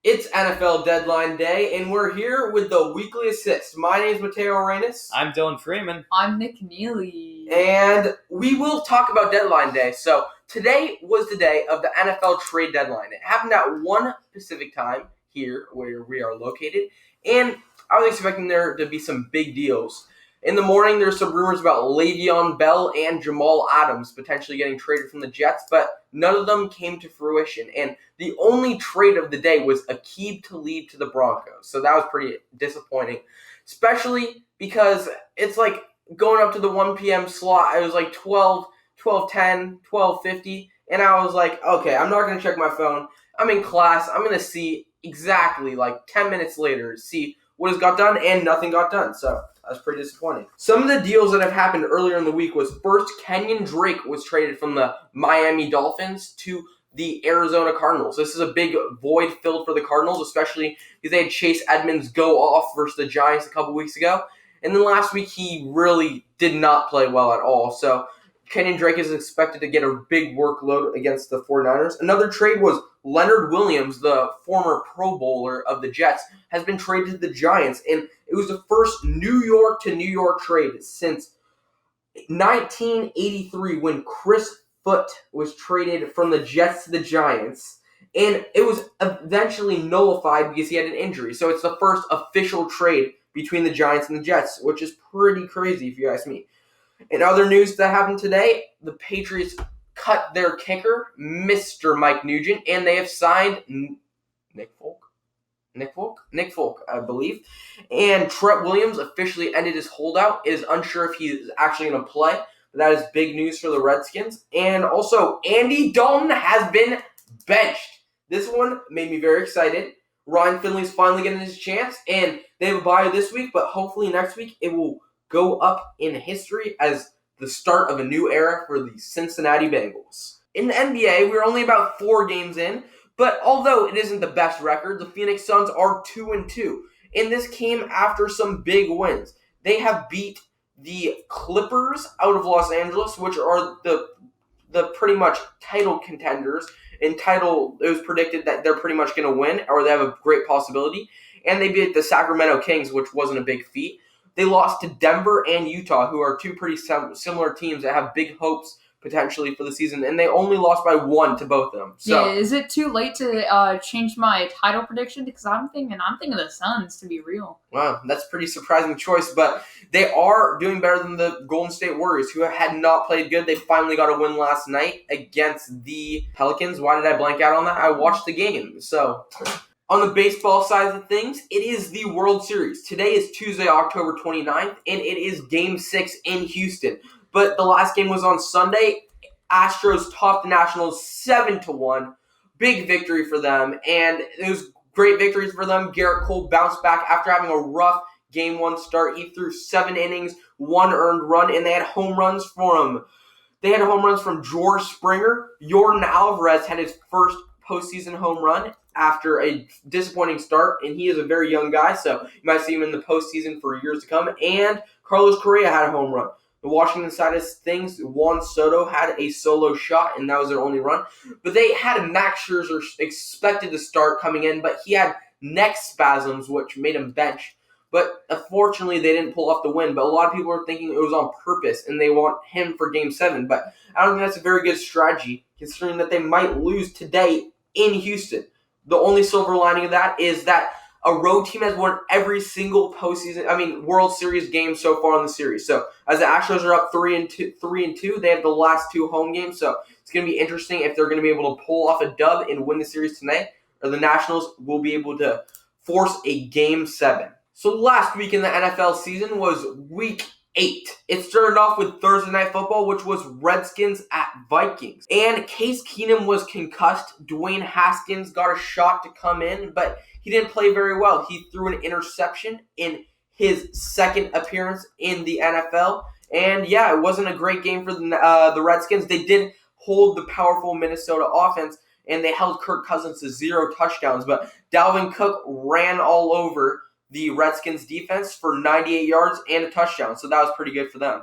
It's NFL deadline day, and we're here with the weekly assist. My name is Mateo Arenas. I'm Dylan Freeman. I'm Kennealy. And we will talk about deadline day. So today was the day of the NFL trade deadline. It happened at one specific time here where we are located, and I was expecting there to be some big deals. In the morning, there's some rumors about Le'Veon Bell and Jamal Adams potentially getting traded from the Jets, but none of them came to fruition. And the only trade of the day was Aqib Talib to the Broncos. So that was pretty disappointing, especially because it's like going up to the 1 p.m. slot. It was like 12, 12:10, 12:50, and I was like, okay, I'm not going to check my phone. I'm in class. I'm going to see exactly like 10 minutes later, see what has got done, and nothing got done. So that was pretty disappointing. Some of the deals that have happened earlier in the week was first, Kenyon Drake was traded from the Miami Dolphins to the Arizona Cardinals. This is a big void filled for the Cardinals, especially because they had Chase Edmonds go off versus the Giants a couple weeks ago. And then last week, he really did not play well at all. So Kenyon Drake is expected to get a big workload against the 49ers. Another trade was Leonard Williams, the former Pro Bowler of the Jets, has been traded to the Giants. And it was the first New York to New York trade since 1983 when Chris Foote was traded from the Jets to the Giants. And it was eventually nullified because he had an injury. So it's the first official trade between the Giants and the Jets, which is pretty crazy if you ask me. In other news that happened today, the Patriots cut their kicker, Mr. Mike Nugent, and they have signed Nick Folk, I believe. And Trent Williams officially ended his holdout. Is unsure if he is actually going to play. But that is big news for the Redskins. And also, Andy Dalton has been benched. This one made me very excited. Ryan Finley's finally getting his chance, and they have a bye this week, but hopefully next week it will go up in history as the start of a new era for the Cincinnati Bengals. In the NBA, we're only about 4 games in, but although it isn't the best record, the Phoenix Suns are 2-2, and this came after some big wins. They have beat the Clippers out of Los Angeles, which are the pretty much title contenders. In title, it was predicted that they're pretty much going to win, or they have a great possibility, and they beat the Sacramento Kings, which wasn't a big feat. They lost to Denver and Utah, who are two pretty similar teams that have big hopes potentially for the season, and they only lost by 1 to both of them. So, yeah, is it too late to change my title prediction? Because I'm thinking the Suns, to be real. Wow, that's a pretty surprising choice, but they are doing better than the Golden State Warriors, who had not played good. They finally got a win last night against the Pelicans. Why did I blank out on that? I watched the game. So, on the baseball side of things, it is the World Series. Today is Tuesday, October 29th, and it is Game 6 in Houston. But the last game was on Sunday. Astros topped the Nationals 7-1. Big victory for them, and it was great victories for them. Garrett Cole bounced back after having a rough Game 1 start. He threw 7 innings, 1 earned run, and they had home runs from George Springer. Yordan Alvarez had his first postseason home run after a disappointing start, and he is a very young guy, so you might see him in the postseason for years to come. And Carlos Correa had a home run. The Washington side of things, Juan Soto had a solo shot, and that was their only run. But they had Max Scherzer expected to start coming in, but he had neck spasms, which made him bench. But unfortunately, they didn't pull off the win. But a lot of people are thinking it was on purpose, and they want him for Game 7. But I don't think that's a very good strategy, considering that they might lose today in Houston. The only silver lining of that is that a road team has won every single World Series game so far in the series. So as the Astros are up 3-2, they have the last 2 home games. So it's going to be interesting if they're going to be able to pull off a dub and win the series tonight, or the Nationals will be able to force a Game 7. So last week in the NFL season was Week 8. It started off with Thursday Night Football, which was Redskins at Vikings. And Case Keenum was concussed. Dwayne Haskins got a shot to come in, but he didn't play very well. He threw an interception in his second appearance in the NFL. And yeah, it wasn't a great game for the Redskins. They did hold the powerful Minnesota offense, and they held Kirk Cousins to 0 touchdowns. But Dalvin Cook ran all over the Redskins defense for 98 yards and a touchdown. So that was pretty good for them.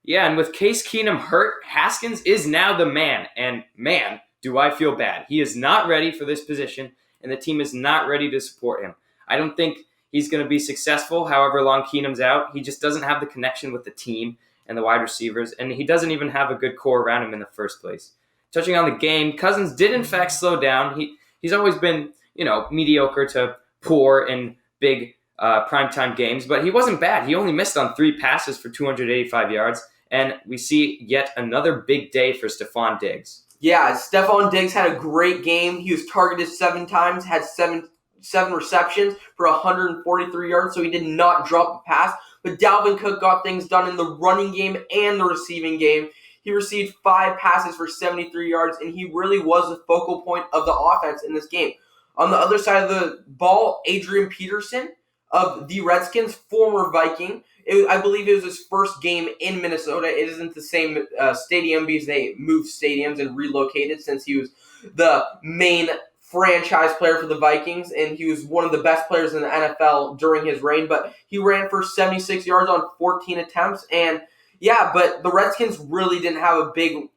Yeah, and with Case Keenum hurt, Haskins is now the man. And man, do I feel bad. He is not ready for this position. and the team is not ready to support him. I don't think he's going to be successful however long Keenum's out. He just doesn't have the connection with the team and the wide receivers, and he doesn't even have a good core around him in the first place. Touching on the game, Cousins did in fact slow down. He's always been, mediocre to poor in big primetime games, but he wasn't bad. He only missed on 3 passes for 285 yards, and we see yet another big day for Stephon Diggs. Yeah, Stephon Diggs had a great game. He was targeted 7 times, had seven receptions for 143 yards, so he did not drop a pass. But Dalvin Cook got things done in the running game and the receiving game. He received 5 passes for 73 yards, and he really was the focal point of the offense in this game. On the other side of the ball, Adrian Peterson of the Redskins, former Viking. I believe it was his first game in Minnesota. It isn't the same stadium because they moved stadiums and relocated since he was the main franchise player for the Vikings, and he was one of the best players in the NFL during his reign. But he ran for 76 yards on 14 attempts, and but the Redskins really didn't have a big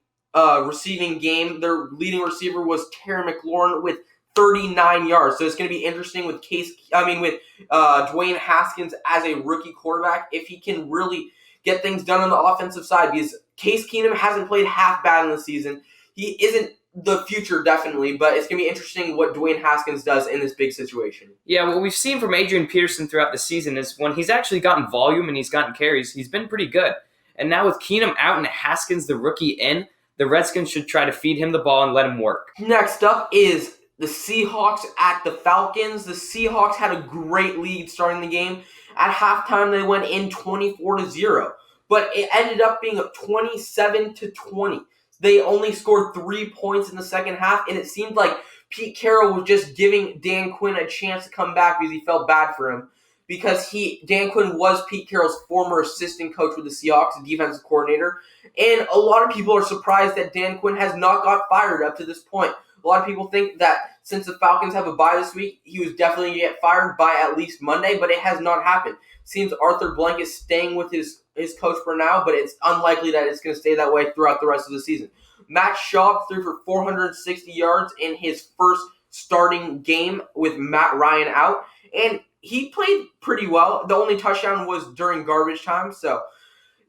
receiving game. Their leading receiver was Terry McLaurin with 39 yards. So it's going to be interesting with Dwayne Haskins as a rookie quarterback, if he can really get things done on the offensive side, because Case Keenum hasn't played half bad in the season. He isn't the future, definitely, but it's going to be interesting what Dwayne Haskins does in this big situation. Yeah, what we've seen from Adrian Peterson throughout the season is when he's actually gotten volume and he's gotten carries, he's been pretty good. And now with Keenum out and Haskins, the rookie, in, the Redskins should try to feed him the ball and let him work. Next up is the Seahawks at the Falcons. The Seahawks had a great lead starting the game. At halftime, they went in 24-0, but it ended up being a 27-20. They only scored 3 points in the second half, and it seemed like Pete Carroll was just giving Dan Quinn a chance to come back because he felt bad for him. Because Dan Quinn was Pete Carroll's former assistant coach with the Seahawks, defensive coordinator, and a lot of people are surprised that Dan Quinn has not got fired up to this point. A lot of people think that since the Falcons have a bye this week, he was definitely going to get fired by at least Monday, but it has not happened. Seems Arthur Blank is staying with his coach for now, but it's unlikely that it's going to stay that way throughout the rest of the season. Matt Schaub threw for 460 yards in his first starting game with Matt Ryan out, and he played pretty well. The only touchdown was during garbage time, so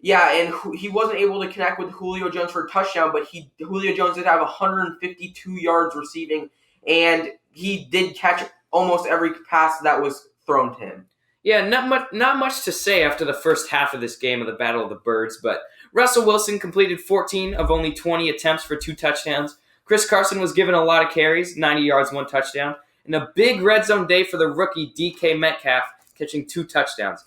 and he wasn't able to connect with Julio Jones for a touchdown, but Julio Jones did have 152 yards receiving, and he did catch almost every pass that was thrown to him. Yeah, not much to say after the first half of this game of the Battle of the Birds, but Russell Wilson completed 14 of only 20 attempts for 2 touchdowns. Chris Carson was given a lot of carries, 90 yards, 1 touchdown, and a big red zone day for the rookie DK Metcalf, catching 2 touchdowns.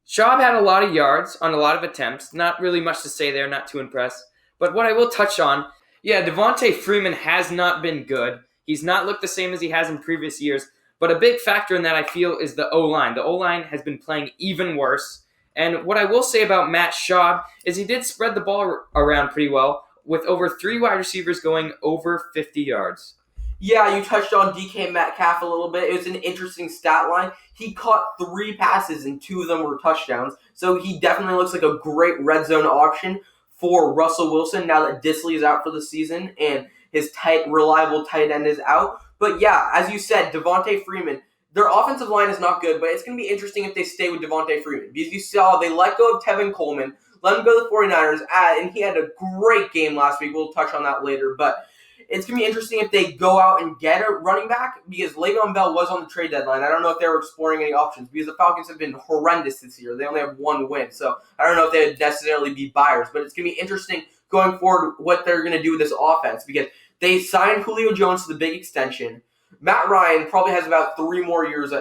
Schaub had a lot of yards on a lot of attempts. Not really much to say there, not too impressed. But what I will touch on, Devontae Freeman has not been good. He's not looked the same as he has in previous years. But a big factor in that, I feel, is the O-line. The O-line has been playing even worse. And what I will say about Matt Schaub is he did spread the ball around pretty well, with over 3 wide receivers going over 50 yards. Yeah, you touched on DK Metcalf a little bit. It was an interesting stat line. He caught 3 passes and 2 of them were touchdowns. So he definitely looks like a great red zone option for Russell Wilson now that Disley is out for the season and his reliable tight end is out. But as you said, Devontae Freeman, their offensive line is not good, but it's going to be interesting if they stay with Devontae Freeman. Because you saw they let go of Tevin Coleman, let him go to the 49ers, and he had a great game last week. We'll touch on that later. But it's going to be interesting if they go out and get a running back, because Le'Veon Bell was on the trade deadline. I don't know if they were exploring any options, because the Falcons have been horrendous this year. They only have 1 win, so I don't know if they would necessarily be buyers. But it's going to be interesting going forward what they're going to do with this offense, because they signed Julio Jones to the big extension. Matt Ryan probably has about 3 more years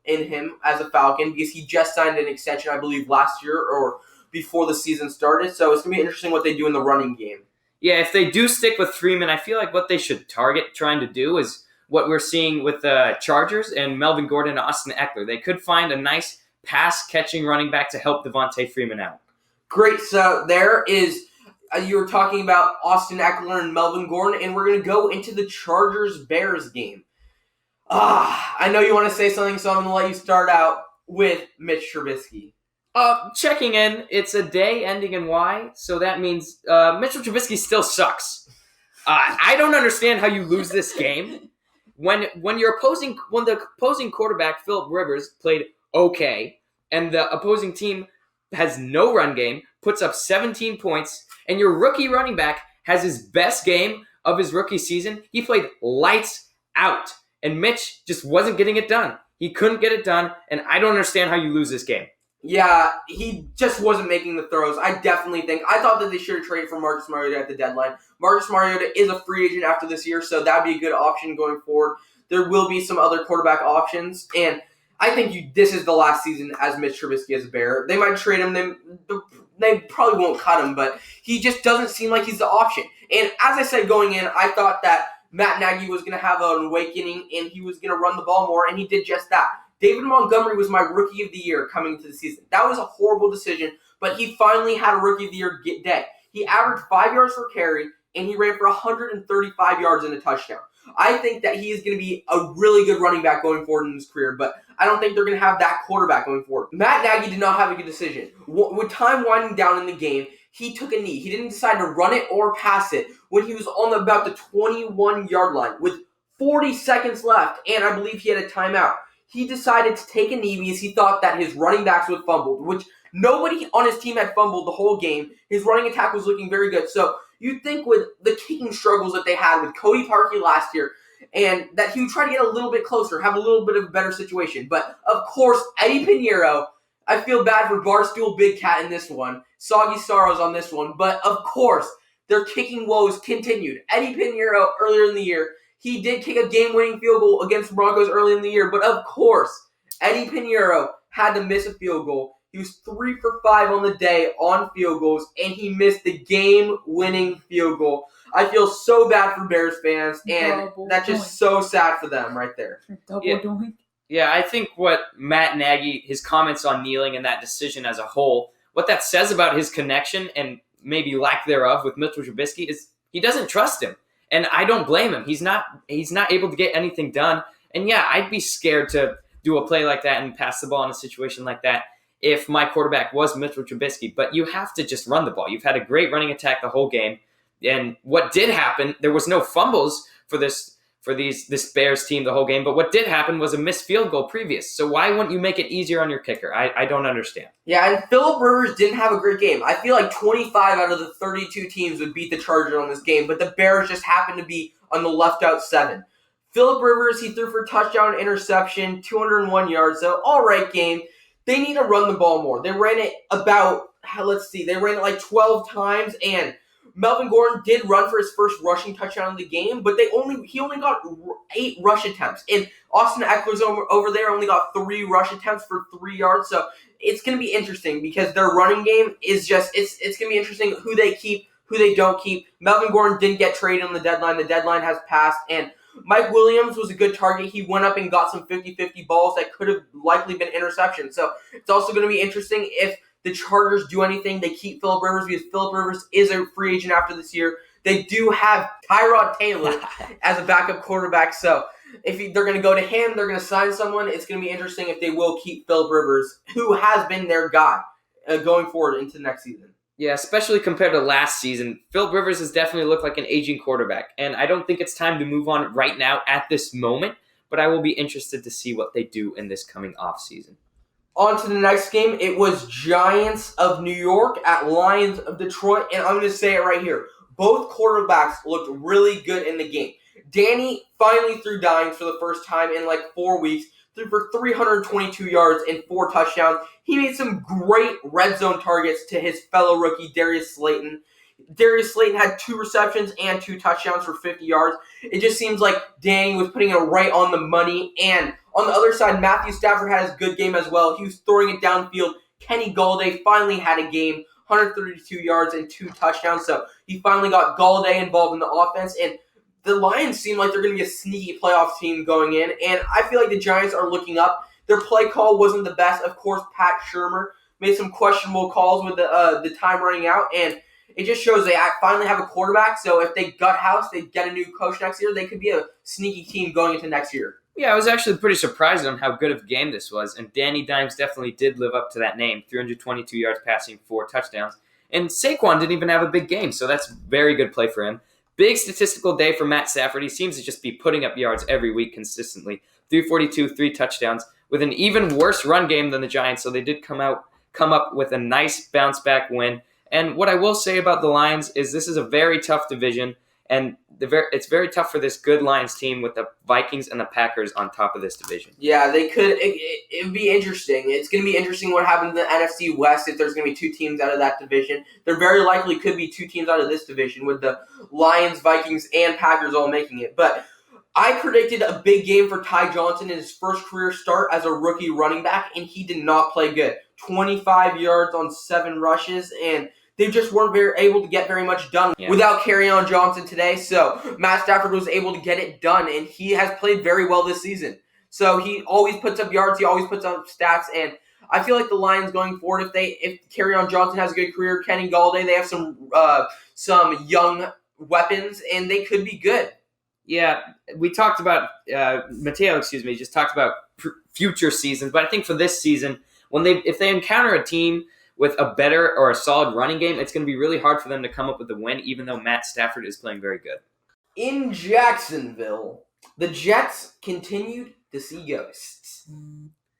in him as a Falcon, because he just signed an extension, I believe, last year or before the season started. So it's going to be interesting what they do in the running game. Yeah, if they do stick with Freeman, I feel like what they should target trying to do is what we're seeing with the Chargers and Melvin Gordon and Austin Eckler. They could find a nice pass-catching running back to help Devontae Freeman out. Great. So there is, you were talking about Austin Eckler and Melvin Gordon, and we're going to go into the Chargers-Bears game. I know you want to say something, so I'm going to let you start out with Mitch Trubisky. Checking in, it's a day ending in Y, so that means Mitchell Trubisky still sucks. I don't understand how you lose this game when the opposing quarterback Philip Rivers played okay, and the opposing team has no run game, puts up 17 points, and your rookie running back has his best game of his rookie season. He played lights out, and Mitch just wasn't getting it done. He couldn't get it done, and I don't understand how you lose this game. Yeah, he just wasn't making the throws. I thought that they should have traded for Marcus Mariota at the deadline. Marcus Mariota is a free agent after this year, so that would be a good option going forward. There will be some other quarterback options, and I think this is the last season as Mitch Trubisky as a Bear. They might trade him. They probably won't cut him, but he just doesn't seem like he's the option. And as I said going in, I thought that Matt Nagy was going to have an awakening, and he was going to run the ball more, and he did just that. David Montgomery was my Rookie of the Year coming into the season. That was a horrible decision, but he finally had a Rookie of the Year day. He averaged 5 yards per carry, and he ran for 135 yards and a touchdown. I think that he is going to be a really good running back going forward in his career, but I don't think they're going to have that quarterback going forward. Matt Nagy did not have a good decision. With time winding down in the game, he took a knee. He didn't decide to run it or pass it when he was on about the 21-yard line with 40 seconds left, and I believe he had a timeout. He decided to take a knee because he thought that his running backs would fumble, which nobody on his team had fumbled the whole game. His running attack was looking very good. So you'd think with the kicking struggles that they had with Cody Parkey last year, and that he would try to get a little bit closer, have a little bit of a better situation. But, of course, Eddie Pinheiro, I feel bad for Barstool Big Cat in this one. Soggy Sorrows on this one. But, of course, their kicking woes continued. Eddie Pinheiro, earlier in the year, he did kick a game-winning field goal against the Broncos early in the year. But, of course, Eddie Pinheiro had to miss a field goal. He was 3 for 5 on the day on field goals, and he missed the game-winning field goal. I feel so bad for Bears fans, and that's just so sad for them right there. Yeah, I think what Matt Nagy, his comments on kneeling and that decision as a whole, what that says about his connection and maybe lack thereof with Mitchell Trubisky is he doesn't trust him. And I don't blame him. He's not able to get anything done. And yeah, I'd be scared to do a play like that and pass the ball in a situation like that if my quarterback was Mitchell Trubisky. But you have to just run the ball. You've had a great running attack the whole game. And what did happen, there was no fumbles for this Bears team the whole game, but what did happen was a missed field goal previous. So why wouldn't you make it easier on your kicker? I don't understand. Yeah, and Philip Rivers didn't have a great game. I feel like 25 out of the 32 teams would beat the Chargers on this game, but the Bears just happened to be on the left out 7. Philip Rivers, he threw for touchdown, interception, 201 yards, so all right game. They need to run the ball more. They ran it they ran it like 12 times, and Melvin Gordon did run for his first rushing touchdown of the game, but he only got 8 rush attempts. And Austin Eckler's over there only got 3 rush attempts for 3 yards. So it's going to be interesting because their running game is just it's going to be interesting who they keep, who they don't keep. Melvin Gordon didn't get traded on the deadline. The deadline has passed, and Mike Williams was a good target. He went up and got some 50-50 balls that could have likely been interceptions. So it's also going to be interesting if the Chargers do anything. They keep Philip Rivers because Philip Rivers is a free agent after this year. They do have Tyrod Taylor as a backup quarterback. So if they're going to go to him, they're going to sign someone. It's going to be interesting if they will keep Philip Rivers, who has been their guy going forward into next season. Yeah, especially compared to last season, Philip Rivers has definitely looked like an aging quarterback. And I don't think it's time to move on right now at this moment, but I will be interested to see what they do in this coming offseason. On to the next game. It was Giants of New York at Lions of Detroit, and I'm going to say it right here. Both quarterbacks looked really good in the game. Danny finally threw dimes for the first time in like 4 weeks, threw for 322 yards and 4 touchdowns. He made some great red zone targets to his fellow rookie, Darius Slayton. Darius Slayton had 2 receptions and 2 touchdowns for 50 yards. It just seems like Danny was putting it right on the money. And on the other side, Matthew Stafford had his good game as well. He was throwing it downfield. Kenny Galladay finally had a game, 132 yards and 2 touchdowns. So he finally got Galladay involved in the offense. And the Lions seem like they're going to be a sneaky playoff team going in. And I feel like the Giants are looking up. Their play call wasn't the best. Of course, Pat Shurmur made some questionable calls with the time running out. And it just shows they finally have a quarterback. So if they gut house, they get a new coach next year, they could be a sneaky team going into next year. Yeah, I was actually pretty surprised on how good of a game this was. And Danny Dimes definitely did live up to that name. 322 yards passing, 4 touchdowns. And Saquon didn't even have a big game, so that's very good play for him. Big statistical day for Matt Stafford. He seems to just be putting up yards every week consistently. 342, 3 touchdowns, with an even worse run game than the Giants, so they did come up with a nice bounce-back win. And what I will say about the Lions is this is a very tough division, and it's very tough for this good Lions team with the Vikings and the Packers on top of this division. Yeah, they could. It'd be interesting. It's going to be interesting what happens in the NFC West if there's going to be 2 teams out of that division. There very likely could be 2 teams out of this division with the Lions, Vikings, and Packers all making it. But I predicted a big game for Ty Johnson in his first career start as a rookie running back, and he did not play good. 25 yards on 7 rushes, and they just weren't able to get very much done without Kerryon Johnson today. So Matt Stafford was able to get it done, and he has played very well this season. So he always puts up yards, he always puts up stats, and I feel like the Lions going forward, if Kerryon Johnson has a good career, Kenny Galladay, they have some young weapons, and they could be good. Yeah, we talked about Mateo. Just talked about future seasons, but I think for this season, if they encounter a team with a better or a solid running game, it's going to be really hard for them to come up with a win, even though Matt Stafford is playing very good. In Jacksonville, the Jets continued to see ghosts.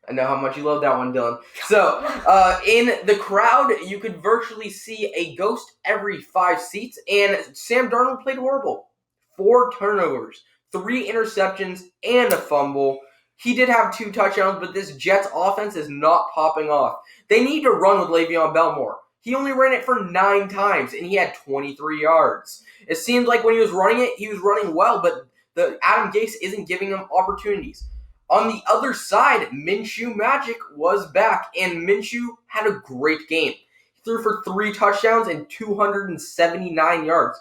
I know how much you love that one, Dylan. So, in the crowd, you could virtually see a ghost every 5 seats, and Sam Darnold played horrible. 4 turnovers, 3 interceptions, and a fumble. He did have 2 touchdowns, but this Jets offense is not popping off. They need to run with Le'Veon Bell more. He only ran it for 9 times, and he had 23 yards. It seemed like when he was running it, he was running well, but the Adam Gase isn't giving him opportunities. On the other side, Minshew Magic was back, and Minshew had a great game. He threw for 3 touchdowns and 279 yards.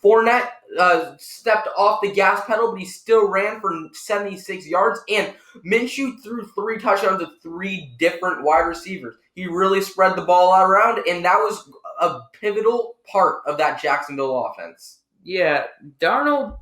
Fournette stepped off the gas pedal, but he still ran for 76 yards. And Minshew threw 3 touchdowns to 3 different wide receivers. He really spread the ball out around, and that was a pivotal part of that Jacksonville offense. Yeah, Darnold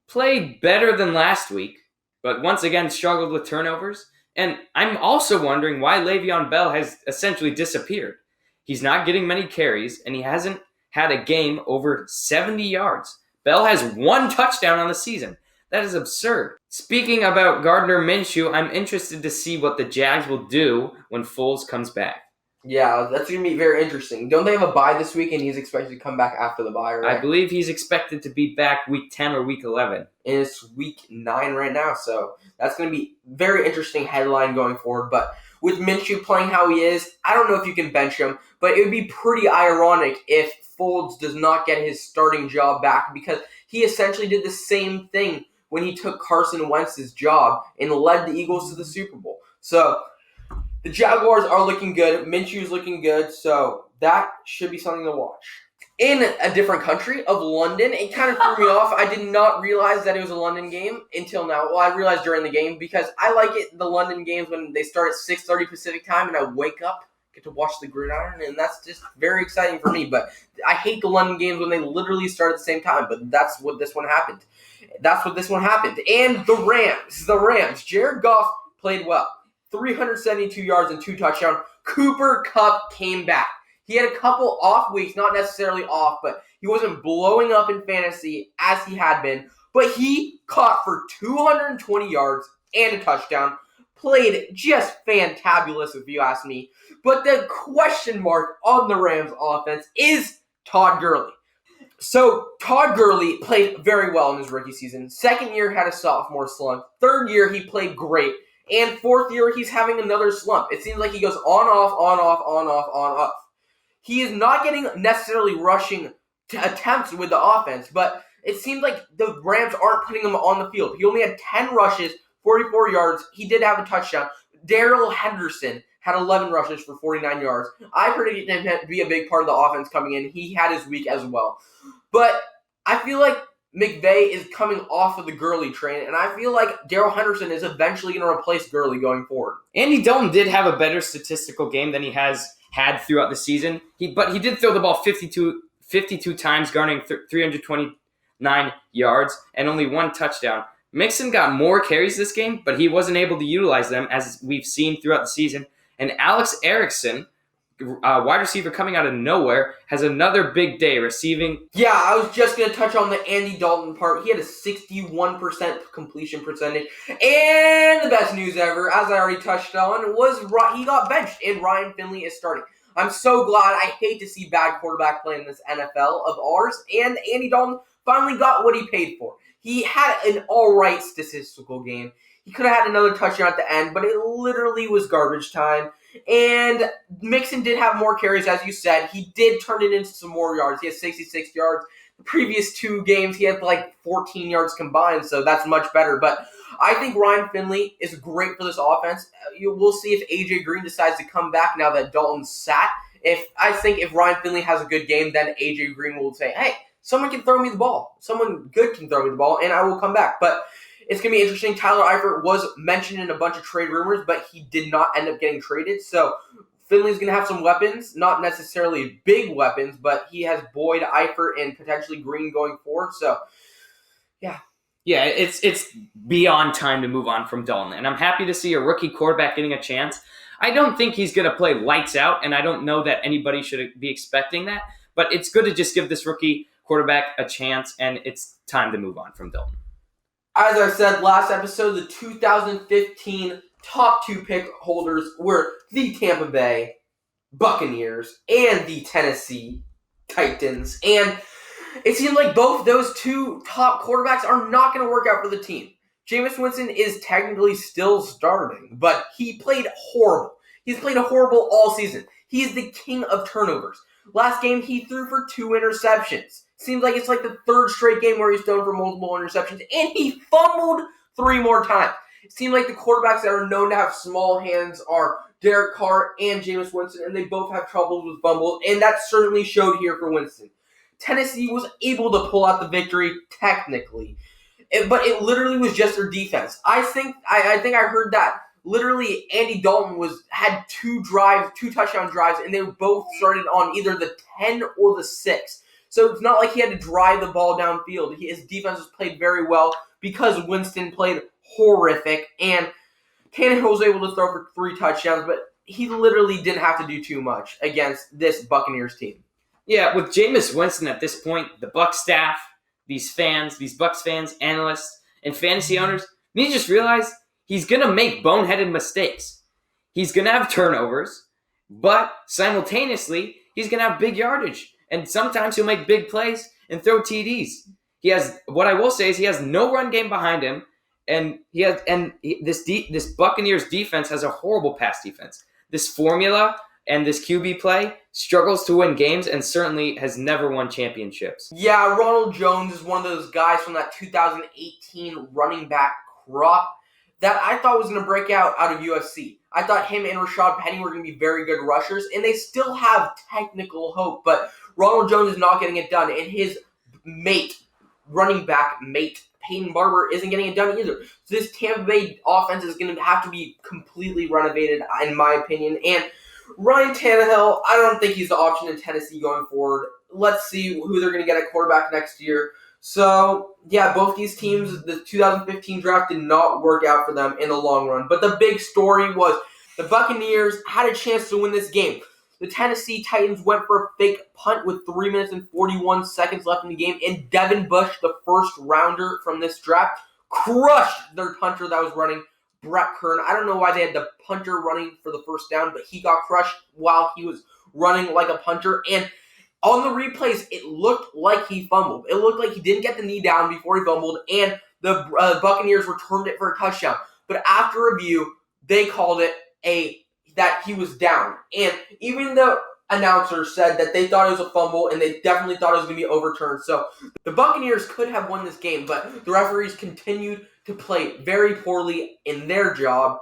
played better than last week, but once again struggled with turnovers. And I'm also wondering why Le'Veon Bell has essentially disappeared. He's not getting many carries, and he hasn't had a game over 70 yards. Bell has 1 touchdown on the season. That is absurd. Speaking about Gardner Minshew, I'm interested to see what the Jags will do when Foles comes back. Yeah, that's going to be very interesting. Don't they have a bye this week, and he's expected to come back after the bye, right? I believe he's expected to be back week 10 or week 11. And it's week 9 right now, so that's going to be very interesting headline going forward. But with Minshew playing how he is, I don't know if you can bench him, but it would be pretty ironic if Foles does not get his starting job back, because he essentially did the same thing when he took Carson Wentz's job and led the Eagles to the Super Bowl. So the Jaguars are looking good. Minshew's looking good, so that should be something to watch. In a different country of London, it kind of threw me off. I did not realize that it was a London game until now. Well, I realized during the game, because I like it, the London games, when they start at 6:30 Pacific time and I wake up, get to watch the gridiron, and that's just very exciting for me. But I hate the London games when they literally start at the same time, but that's what this one happened. And the Rams. Jared Goff played well. 372 yards and 2 touchdowns. Cooper Kupp came back. He had a couple off weeks, not necessarily off, but he wasn't blowing up in fantasy as he had been. But he caught for 220 yards and a touchdown. Played just fantabulous, if you ask me. But the question mark on the Rams offense is Todd Gurley. So Todd Gurley played very well in his rookie season. 2nd year had a sophomore slump. 3rd year he played great. And 4th year he's having another slump. It seems like he goes on, off. He is not getting necessarily rushing attempts with the offense, but it seems like the Rams aren't putting him on the field. He only had 10 rushes, 44 yards. He did have a touchdown. Darrell Henderson had 11 rushes for 49 yards. I predicted him to be a big part of the offense coming in. He had his week as well. But I feel like McVay is coming off of the Gurley train, and I feel like Darrell Henderson is eventually going to replace Gurley going forward. Andy Dalton did have a better statistical game than he has had throughout the season. But he did throw the ball 52 times, garnering 329 yards and only 1 touchdown. Mixon got more carries this game, but he wasn't able to utilize them, as we've seen throughout the season. And Alex Erickson wide receiver coming out of nowhere, has another big day receiving. Yeah, I was just going to touch on the Andy Dalton part. He had a 61% completion percentage. And the best news ever, as I already touched on, was he got benched and Ryan Finley is starting. I'm so glad. I hate to see bad quarterback play in this NFL of ours. And Andy Dalton finally got what he paid for. He had an all-right statistical game. He could have had another touchdown at the end, but it literally was garbage time. And Mixon did have more carries, as you said. He did turn it into some more yards. He had 66 yards. The previous 2 games, he had like 14 yards combined, so that's much better. But I think Ryan Finley is great for this offense. We'll see if A.J. Green decides to come back now that Dalton's sat. I think if Ryan Finley has a good game, then A.J. Green will say, hey, someone can throw me the ball. Someone good can throw me the ball, and I will come back. But it's going to be interesting. Tyler Eifert was mentioned in a bunch of trade rumors, but he did not end up getting traded. So Finley's going to have some weapons, not necessarily big weapons, but he has Boyd, Eifert, and potentially Green going forward. So, yeah. Yeah, it's beyond time to move on from Dalton. And I'm happy to see a rookie quarterback getting a chance. I don't think he's going to play lights out, and I don't know that anybody should be expecting that. But it's good to just give this rookie quarterback a chance, and it's time to move on from Dalton. As I said last episode, the 2015 top 2 pick holders were the Tampa Bay Buccaneers and the Tennessee Titans. And it seems like both those 2 top quarterbacks are not going to work out for the team. Jameis Winston is technically still starting, but he played horrible. He's played horrible all season. He is the king of turnovers. Last game, he threw for 2 interceptions. Seems like it's like the 3rd straight game where he's thrown for multiple interceptions, and he fumbled 3 more times. It seems like the quarterbacks that are known to have small hands are Derek Carr and Jameis Winston, and they both have troubles with fumbles, and that certainly showed here for Winston. Tennessee was able to pull out the victory technically, but it literally was just their defense. I think I heard that. Literally, Andy Dalton had 2 touchdown drives, and they both started on either the 10 or the 6. So it's not like he had to drive the ball downfield. His defense was played very well because Winston played horrific, and Tannehill was able to throw for 3 touchdowns, but he literally didn't have to do too much against this Buccaneers team. Yeah, with Jameis Winston at this point, the Bucs staff, these Bucs fans, analysts, and fantasy owners need to just realize he's going to make boneheaded mistakes. He's going to have turnovers, but simultaneously, he's going to have big yardage. And sometimes he'll make big plays and throw TDs. What I will say is he has no run game behind him, and this Buccaneers defense has a horrible pass defense. This formula and this QB play struggles to win games and certainly has never won championships. Yeah, Ronald Jones is one of those guys from that 2018 running back crop that I thought was going to break out of USC. I thought him and Rashad Penny were going to be very good rushers, and they still have technical hope, but Ronald Jones is not getting it done, and his running back mate, Peyton Barber, isn't getting it done either. So this Tampa Bay offense is going to have to be completely renovated, in my opinion. And Ryan Tannehill, I don't think he's the option in Tennessee going forward. Let's see who they're going to get at quarterback next year. So, yeah, both these teams, the 2015 draft did not work out for them in the long run. But the big story was the Buccaneers had a chance to win this game. The Tennessee Titans went for a fake punt with 3 minutes and 41 seconds left in the game, and Devin Bush, the first rounder from this draft, crushed their punter that was running, Brett Kern. I don't know why they had the punter running for the first down, but he got crushed while he was running like a punter, and on the replays, it looked like he fumbled. It looked like he didn't get the knee down before he fumbled, and the Buccaneers returned it for a touchdown. But after review, they called it that he was down. And even the announcer said that they thought it was a fumble, and they definitely thought it was going to be overturned. So the Buccaneers could have won this game, but the referees continued to play very poorly in their job,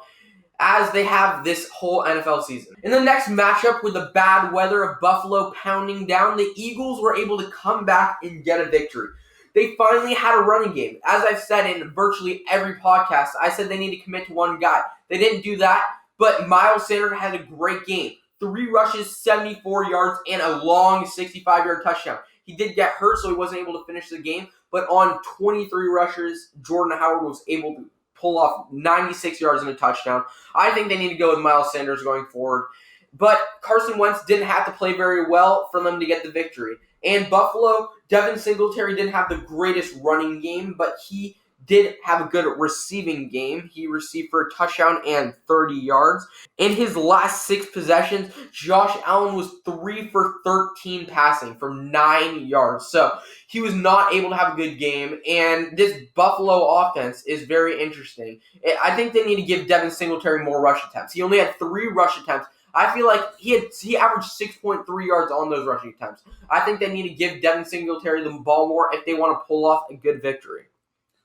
as they have this whole NFL season. In the next matchup, with the bad weather of Buffalo pounding down, the Eagles were able to come back and get a victory. They finally had a running game. As I've said in virtually every podcast, I said they need to commit to one guy. They didn't do that, but Miles Sanders had a great game. 3 rushes, 74 yards, and a long 65-yard touchdown. He did get hurt, so he wasn't able to finish the game, but on 23 rushes, Jordan Howard was able to pull off 96 yards and a touchdown. I think they need to go with Miles Sanders going forward. but Carson Wentz didn't have to play very well for them to get the victory. And Buffalo, Devin Singletary didn't have the greatest running game, but he did have a good receiving game. He received for a touchdown and 30 yards. In his last 6 possessions, Josh Allen was 3 for 13 passing for 9 yards. So he was not able to have a good game. And this Buffalo offense is very interesting. I think they need to give Devin Singletary more rush attempts. He only had 3 rush attempts. I feel like he averaged 6.3 yards on those rushing attempts. I think they need to give Devin Singletary the ball more if they want to pull off a good victory.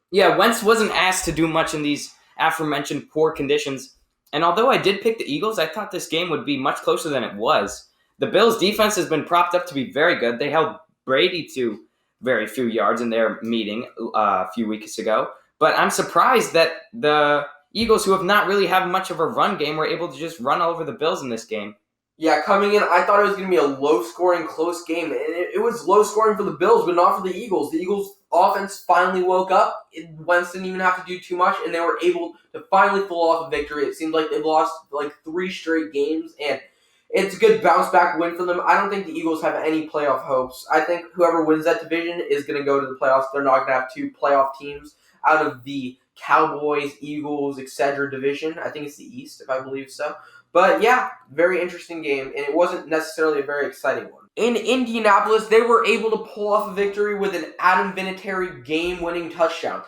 Yeah, Wentz wasn't asked to do much in these aforementioned poor conditions. And although I did pick the Eagles, I thought this game would be much closer than it was. The Bills' defense has been propped up to be very good. They held Brady to very few yards in their meeting a few weeks ago. But I'm surprised that the Eagles, who have not really had much of a run game, were able to just run all over the Bills in this game. Yeah, coming in, I thought it was going to be a low-scoring, close game. And it was low-scoring for the Bills, but not for the Eagles. The Eagles' offense finally woke up. Wentz didn't even have to do too much, and they were able to finally pull off a victory. It seemed like they've lost 3 straight games, and it's a good bounce-back win for them. I don't think the Eagles have any playoff hopes. I think whoever wins that division is going to go to the playoffs. They're not going to have 2 playoff teams out of the Cowboys, Eagles, etc. division. I think it's the East, if I believe so. But yeah, very interesting game, and it wasn't necessarily a very exciting one. In Indianapolis, they were able to pull off a victory with an Adam Vinatieri game-winning touchdown.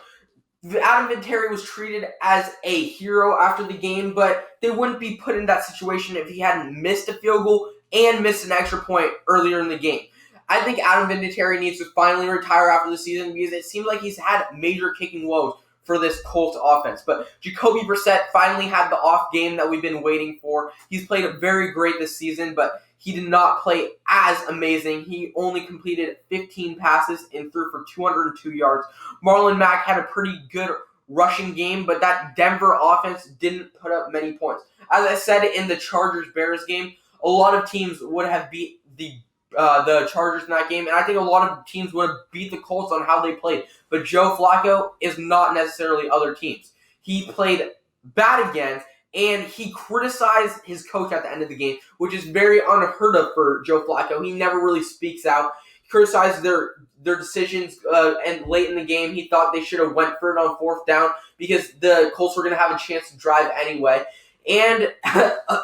Adam Vinatieri was treated as a hero after the game, but they wouldn't be put in that situation if he hadn't missed a field goal and missed an extra point earlier in the game. I think Adam Vinatieri needs to finally retire after the season because it seems like he's had major kicking woes for this Colts offense. But Jacoby Brissett finally had the off game that we've been waiting for. He's played very great this season, but he did not play as amazing. He only completed 15 passes and threw for 202 yards. Marlon Mack had a pretty good rushing game, but that Denver offense didn't put up many points. As I said in the Chargers-Bears game, a lot of teams would have beat the Chargers in that game, and I think a lot of teams would have beat the Colts on how they played. But Joe Flacco is not necessarily other teams. He played bad again, and he criticized his coach at the end of the game, which is very unheard of for Joe Flacco. He never really speaks out. He criticized their decisions, and late in the game, he thought they should have went for it on 4th down because the Colts were going to have a chance to drive anyway. And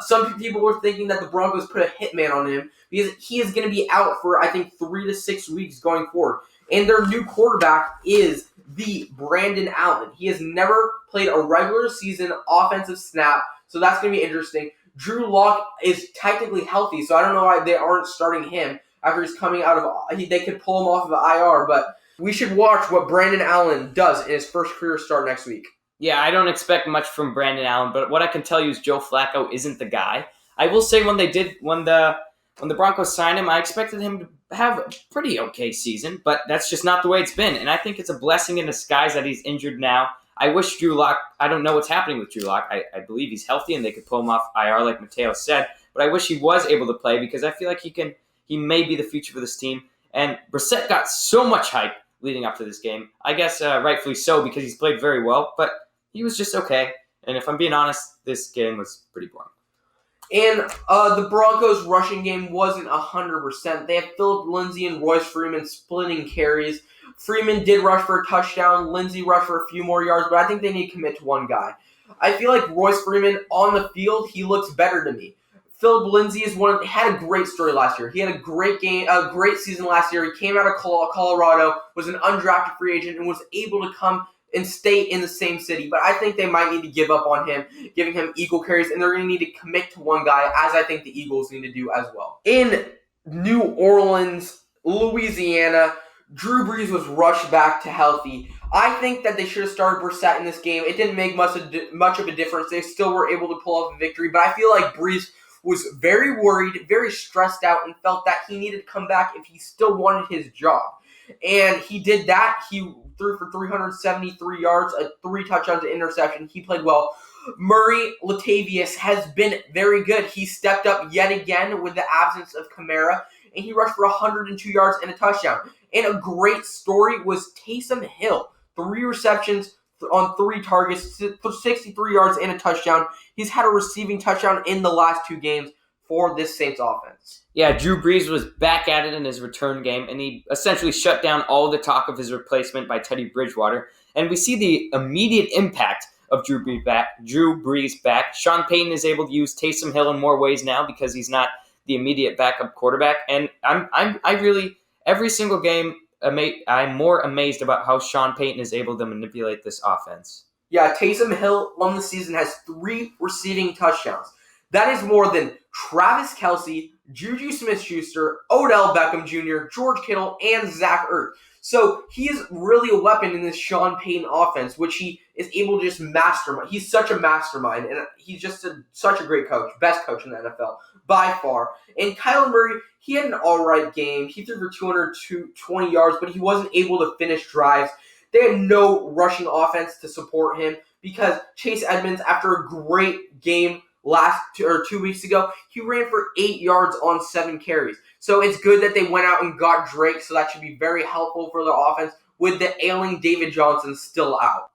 some people were thinking that the Broncos put a hitman on him because he is going to be out for, I think, 3 to 6 weeks going forward. And their new quarterback is the Brandon Allen. He has never played a regular season offensive snap, so that's going to be interesting. Drew Lock is technically healthy, so I don't know why they aren't starting him after he's coming out of – they could pull him off of the IR, but we should watch what Brandon Allen does in his first career start next week. Yeah, I don't expect much from Brandon Allen, but what I can tell you is Joe Flacco isn't the guy. I will say when the Broncos signed him, I expected him to have a pretty okay season, but that's just not the way it's been. And I think it's a blessing in disguise that he's injured now. I wish Drew Lock, I don't know what's happening with Drew Lock. I believe he's healthy and they could pull him off IR like Mateo said, but I wish he was able to play because I feel like he may be the future for this team. And Brissett got so much hype leading up to this game. I guess rightfully so because he's played very well, but he was just okay. And if I'm being honest, this game was pretty boring. And the Broncos' rushing game wasn't 100%. They had Phillip Lindsay and Royce Freeman splitting carries. Freeman did rush for a touchdown. Lindsay rushed for a few more yards, but I think they need to commit to one guy. I feel like Royce Freeman on the field, he looks better to me. Phillip Lindsay had a great story last year. He had a great game, a great season last year. He came out of Colorado, was an undrafted free agent, and was able to come and stay in the same city. But I think they might need to give up on him, giving him equal carries, and they're going to need to commit to one guy, as I think the Eagles need to do as well. In New Orleans, Louisiana, Drew Brees was rushed back to healthy. I think that they should have started Brissett in this game. It didn't make much of a difference. They still were able to pull off a victory, but I feel like Brees was very worried, very stressed out, and felt that he needed to come back if he still wanted his job. And he did that. He threw for 373 yards, 3 touchdowns, an interception. He played well. Murray Latavius has been very good. He stepped up yet again with the absence of Kamara, and he rushed for 102 yards and a touchdown. And a great story was Taysom Hill. 3 receptions on 3 targets, 63 yards and a touchdown. He's had a receiving touchdown in the last 2 games. for this Saints offense. Yeah, Drew Brees was back at it in his return game, and he essentially shut down all the talk of his replacement by Teddy Bridgewater. And we see the immediate impact of Drew Brees back. Sean Payton is able to use Taysom Hill in more ways now because he's not the immediate backup quarterback. And I really every single game I'm more amazed about how Sean Payton is able to manipulate this offense. Yeah, Taysom Hill on the season has 3 receiving touchdowns. That is more than Travis Kelce, Juju Smith-Schuster, Odell Beckham Jr., George Kittle, and Zach Ertz. So he is really a weapon in this Sean Payton offense, which he is able to just mastermind. He's such a mastermind, and he's just such a great coach, best coach in the NFL by far. And Kyler Murray, he had an all right game. He threw for 220 yards, but he wasn't able to finish drives. They had no rushing offense to support him because Chase Edmonds, after a great game 2 weeks ago, he ran for 8 yards on 7 carries. So it's good that they went out and got Drake, so that should be very helpful for the offense with the ailing David Johnson still out.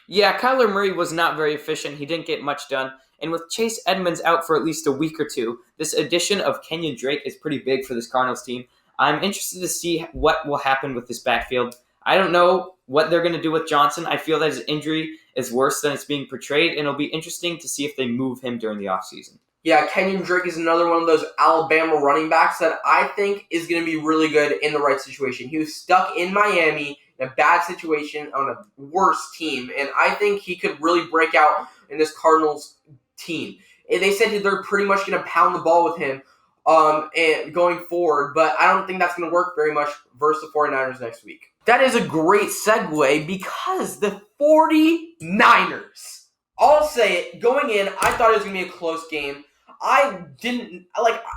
Yeah, Kyler Murray was not very efficient. He didn't get much done. And with Chase Edmonds out for at least a week or two, this addition of Kenyon Drake is pretty big for this Cardinals team. I'm interested to see what will happen with this backfield. I don't know what they're going to do with Johnson. I feel that his injury is worse than it's being portrayed, and it'll be interesting to see if they move him during the offseason. Yeah, Kenyon Drake is another one of those Alabama running backs that I think is going to be really good in the right situation. He was stuck in Miami in a bad situation on a worse team, and I think he could really break out in this Cardinals team. And they said they're pretty much going to pound the ball with him and going forward, but I don't think that's going to work very much versus the 49ers next week. That is a great segue because the 49ers, I'll say it, going in, I thought it was going to be a close game. I didn't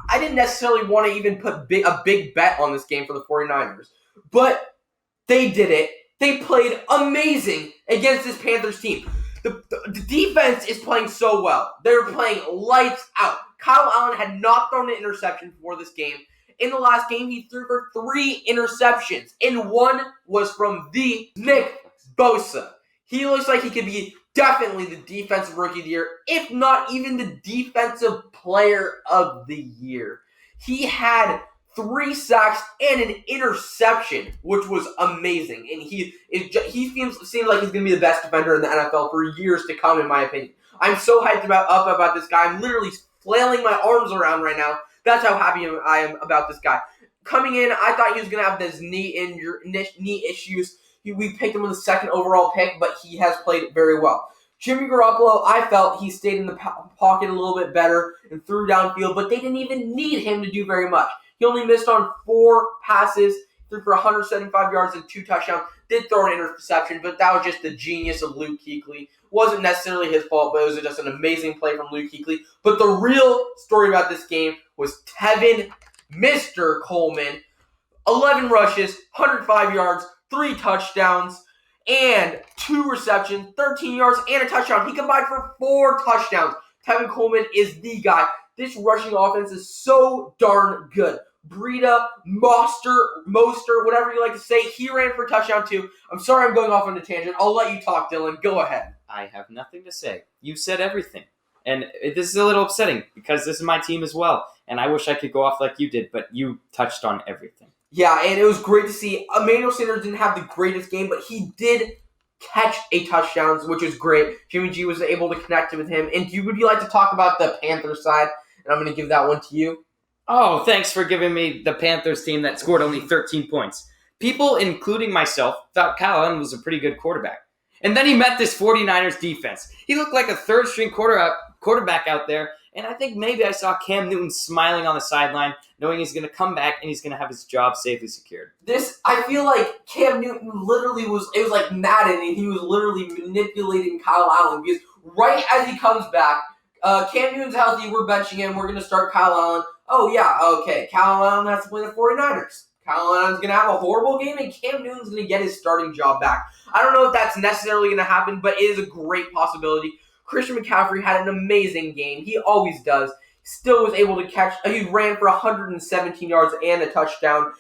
necessarily want to even put a big bet on this game for the 49ers, but they did it. They played amazing against this Panthers team. The defense is playing so well. They're playing lights out. Kyle Allen had not thrown an interception before this game. In the last game, he threw for 3 interceptions, and one was from the Nick Bosa. He looks like he could be definitely the defensive rookie of the year, if not even the defensive player of the year. He had 3 sacks and an interception, which was amazing. And he seems like he's going to be the best defender in the NFL for years to come, in my opinion. I'm so hyped about this guy. I'm literally flailing my arms around right now. That's how happy I am about this guy. Coming in, I thought he was going to have this knee issues. We picked him with the 2nd overall pick, but he has played very well. Jimmy Garoppolo, I felt he stayed in the pocket a little bit better and threw downfield, but they didn't even need him to do very much. He only missed on 4 passes, threw for 175 yards and 2 touchdowns. Did throw an interception, but that was just the genius of Luke Kuechly. Wasn't necessarily his fault, but it was just an amazing play from Luke Kuechly. But the real story about this game was Tevin Mr. Coleman. 11 rushes, 105 yards, 3 touchdowns, and 2 receptions, 13 yards, and a touchdown. He combined for 4 touchdowns. Tevin Coleman is the guy. This rushing offense is so darn good. Breida, Mostert, whatever you like to say, he ran for a touchdown too. I'm sorry I'm going off on a tangent. I'll let you talk, Dylan. Go ahead. I have nothing to say. You said everything. And this is a little upsetting because this is my team as well. And I wish I could go off like you did, but you touched on everything. Yeah, and it was great to see. Emmanuel Sanders didn't have the greatest game, but he did catch a touchdown, which was great. Jimmy G was able to connect with him. And would you like to talk about the Panthers side? And I'm going to give that one to you. Oh, thanks for giving me the Panthers team that scored only 13 points. People, including myself, thought Kyle Allen was a pretty good quarterback. And then he met this 49ers defense. He looked like a third-string quarterback out there, and I think maybe I saw Cam Newton smiling on the sideline, knowing he's going to come back and he's going to have his job safely secured. I feel like Cam Newton literally it was like Madden, and he was literally manipulating Kyle Allen, because right as he comes back, Cam Newton's healthy, we're benching him, we're going to start Kyle Allen. Oh, yeah, okay, Kyle Allen has to play the 49ers. Kyle Allen's going to have a horrible game, and Cam Newton's going to get his starting job back. I don't know if that's necessarily going to happen, but it is a great possibility. Christian McCaffrey had an amazing game. He always does. Still was able to catch. He ran for 117 yards and a touchdown,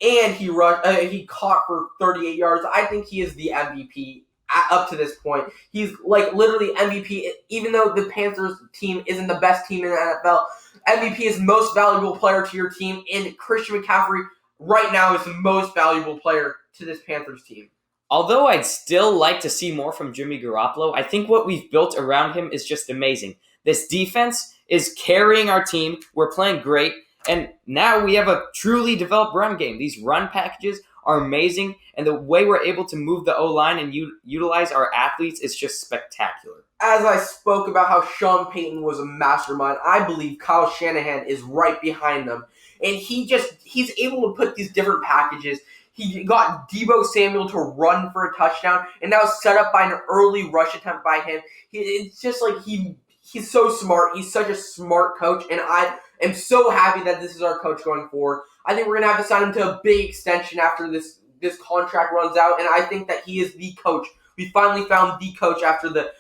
and he caught for 38 yards. I think he is the MVP up to this point. He's like literally MVP, even though the Panthers team isn't the best team in the NFL. MVP is most valuable player to your team, and Christian McCaffrey right now is the most valuable player to this Panthers team. Although I'd still like to see more from Jimmy Garoppolo, I think what we've built around him is just amazing. This defense is carrying our team. We're playing great. And now we have a truly developed run game. These run packages are amazing. And the way we're able to move the O-line and utilize our athletes is just spectacular. As I spoke about how Sean Payton was a mastermind, I believe Kyle Shanahan is right behind them. And he's able to put these different packages. He got Deebo Samuel to run for a touchdown, and that was set up by an early rush attempt by him. It's just like he's so smart. He's such a smart coach, and I am so happy that this is our coach going forward. I think we're going to have to sign him to a big extension after this contract runs out, and I think that he is the coach. We finally found the coach after the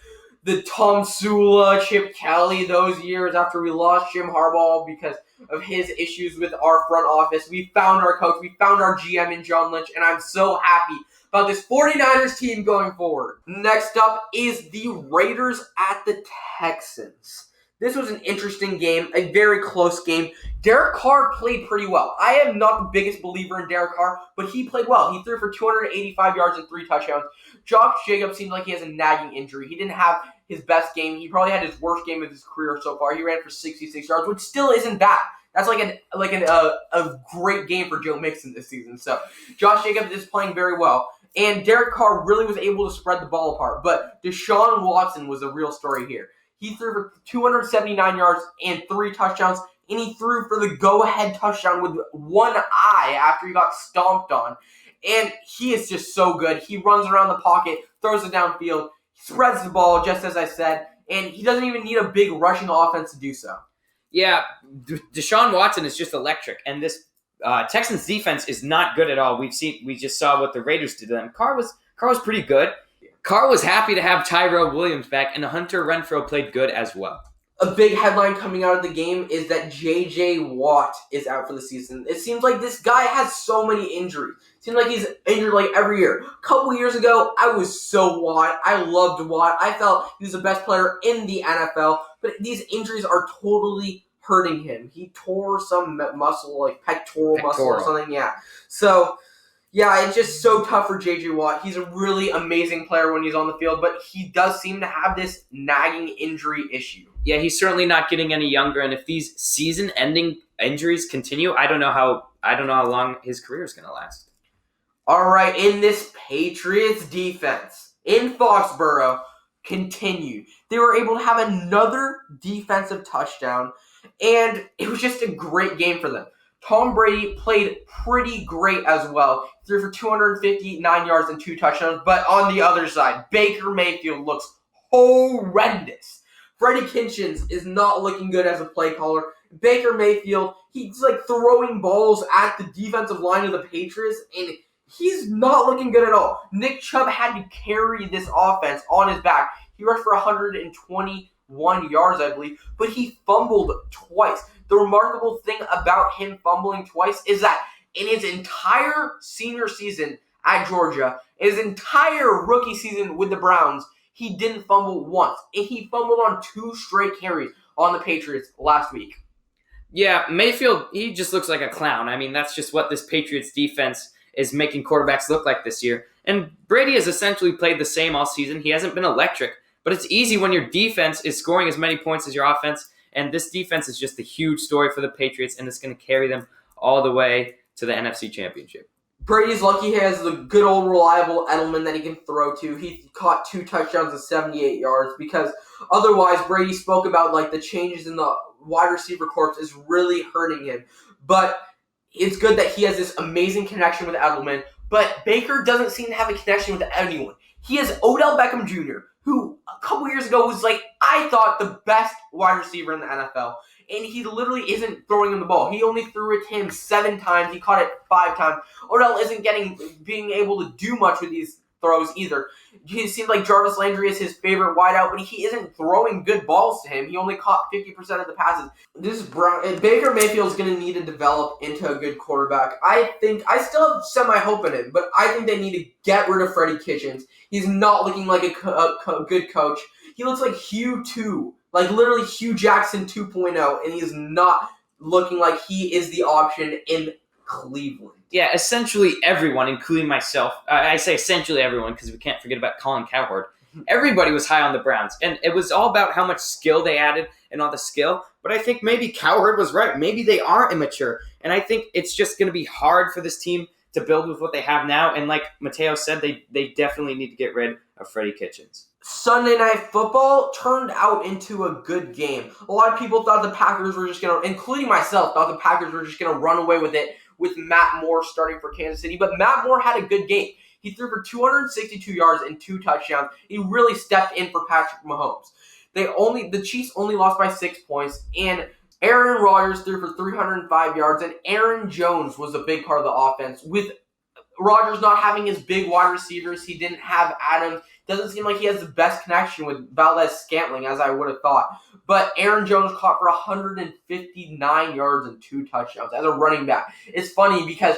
Tom Sula, Chip Kelly, those years after we lost Jim Harbaugh because of his issues with our front office. We found our coach. We found our GM in John Lynch, and I'm so happy about this 49ers team going forward. Next up is the Raiders at the Texans. This was an interesting game, a very close game. Derek Carr played pretty well. I am not the biggest believer in Derek Carr, but he played well. He threw for 285 yards and 3 touchdowns. Josh Jacobs seems like he has a nagging injury. He didn't have his best game. He probably had his worst game of his career so far. He ran for 66 yards, which still isn't bad. That's a great game for Joe Mixon this season. So Josh Jacobs is playing very well. And Derek Carr really was able to spread the ball apart. But Deshaun Watson was a real story here. He threw for 279 yards and 3 touchdowns, and he threw for the go-ahead touchdown with one eye after he got stomped on. And he is just so good. He runs around the pocket, throws it downfield, spreads the ball, just as I said, and he doesn't even need a big rushing offense to do so. Yeah, Deshaun Watson is just electric, and this Texans defense is not good at all. We just saw what the Raiders did to them. Carr was pretty good. Carr was happy to have Tyrell Williams back, and Hunter Renfrow played good as well. A big headline coming out of the game is that J.J. Watt is out for the season. It seems like this guy has so many injuries. It seems like he's injured like every year. A couple years ago, I was so Watt. I loved Watt. I felt he was the best player in the NFL, but these injuries are totally hurting him. He tore some muscle, like pectoral muscle or something. Yeah. So, yeah, it's just so tough for J.J. Watt. He's a really amazing player when he's on the field, but he does seem to have this nagging injury issue. Yeah, he's certainly not getting any younger, and if these season-ending injuries continue, I don't know how long his career is going to last. All right, in this Patriots defense in Foxborough continued. They were able to have another defensive touchdown, and it was just a great game for them. Tom Brady played pretty great as well. He threw for 259 yards and 2 touchdowns. But on the other side, Baker Mayfield looks horrendous. Freddie Kitchens is not looking good as a play caller. Baker Mayfield, he's like throwing balls at the defensive line of the Patriots, and he's not looking good at all. Nick Chubb had to carry this offense on his back. He rushed for 121 yards, I believe, but he fumbled twice. The remarkable thing about him fumbling twice is that in his entire senior season at Georgia, his entire rookie season with the Browns, he didn't fumble once. And he fumbled on 2 straight carries on the Patriots last week. Yeah, Mayfield, he just looks like a clown. I mean, that's just what this Patriots defense is making quarterbacks look like this year. And Brady has essentially played the same all season. He hasn't been electric, but it's easy when your defense is scoring as many points as your offense. And this defense is just a huge story for the Patriots, and it's going to carry them all the way to the NFC Championship. Brady's lucky he has the good old reliable Edelman that he can throw to. He caught 2 touchdowns and 78 yards because otherwise Brady spoke about like the changes in the wide receiver corps is really hurting him. But it's good that he has this amazing connection with Edelman. But Baker doesn't seem to have a connection with anyone. He has Odell Beckham Jr., who a couple years ago was like, I thought, the best wide receiver in the NFL. And he literally isn't throwing him the ball. He only threw it to him 7 times. He caught it 5 times. Odell isn't being able to do much with these throws either. It seems like Jarvis Landry is his favorite wideout, but he isn't throwing good balls to him. He only caught 50% of the passes. Baker Mayfield is going to need to develop into a good quarterback. I still have semi-hope in him, but I think they need to get rid of Freddie Kitchens. He's not looking like a good coach. He looks like Hugh 2 Like, literally Hugh Jackson 2.0, and he is not looking like he is the option in Cleveland. Yeah, essentially everyone, including myself. I say essentially everyone because we can't forget about Colin Cowherd. Everybody was high on the Browns, and it was all about how much skill they added and all the skill. But I think maybe Cowherd was right. Maybe they are immature, and I think it's just going to be hard for this team to build with what they have now. And like Mateo said, they definitely need to get rid of Freddie Kitchens. Sunday Night Football turned out into a good game. A lot of people thought the Packers were just going to, including myself, thought the Packers were just going to run away with it with Matt Moore starting for Kansas City. But Matt Moore had a good game. He threw for 262 yards and 2 touchdowns. He really stepped in for Patrick Mahomes. The Chiefs only lost by 6 points, and Aaron Rodgers threw for 305 yards, and Aaron Jones was a big part of the offense. With Rodgers not having his big wide receivers, he didn't have Adams. Doesn't seem like he has the best connection with Valdez-Scantling, as I would have thought. But Aaron Jones caught for 159 yards and 2 touchdowns as a running back. It's funny because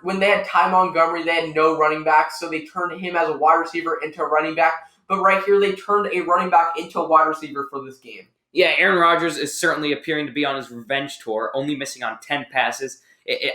when they had Ty Montgomery, they had no running back, so they turned him as a wide receiver into a running back. But right here, they turned a running back into a wide receiver for this game. Yeah, Aaron Rodgers is certainly appearing to be on his revenge tour, only missing on 10 passes.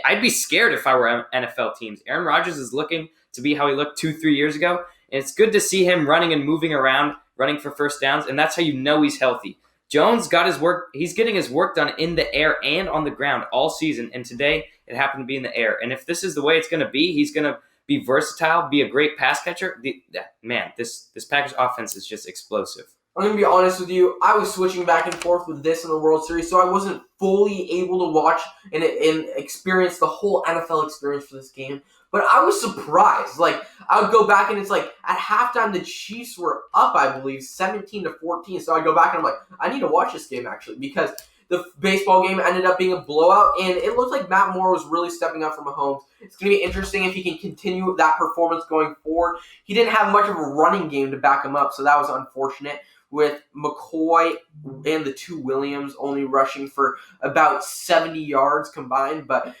I'd be scared if I were NFL teams. Aaron Rodgers is looking to be how he looked 2-3 years ago, and it's good to see him running and moving around, running for first downs, and that's how you know he's healthy. Jones got his work. He's getting his work done in the air and on the ground all season, and today it happened to be in the air. And if this is the way it's going to be, he's going to be versatile, be a great pass catcher. This Packers offense is just explosive. I'm going to be honest with you. I was switching back and forth with this in the World Series, so I wasn't fully able to watch and experience the whole NFL experience for this game. But I was surprised. Like, I would go back and it's like, at halftime, the Chiefs were up, I believe, 17-14. So I go back and I'm like, I need to watch this game, actually, because the baseball game ended up being a blowout, and it looked like Matt Moore was really stepping up for Mahomes. It's going to be interesting if he can continue that performance going forward. He didn't have much of a running game to back him up, so that was unfortunate, with McCoy and the 2 Williams only rushing for about 70 yards combined. But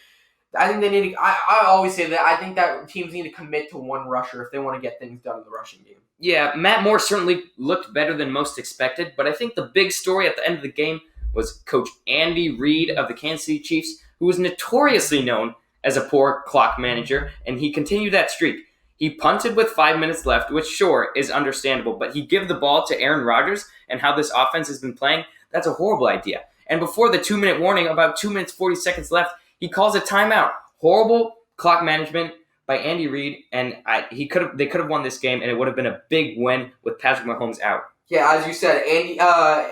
I think they need to – I always say that I think that teams need to commit to one rusher if they want to get things done in the rushing game. Yeah, Matt Moore certainly looked better than most expected, but I think the big story at the end of the game was Coach Andy Reid of the Kansas City Chiefs, who was notoriously known as a poor clock manager, and he continued that streak. He punted with 5 minutes left, which sure is understandable, but he gave the ball to Aaron Rodgers, and how this offense has been playing, that's a horrible idea. And before the 2-minute warning, about 2 minutes 40 seconds left, he calls a timeout. Horrible clock management by Andy Reid, and they could have won this game, and it would have been a big win with Patrick Mahomes out. Yeah, as you said,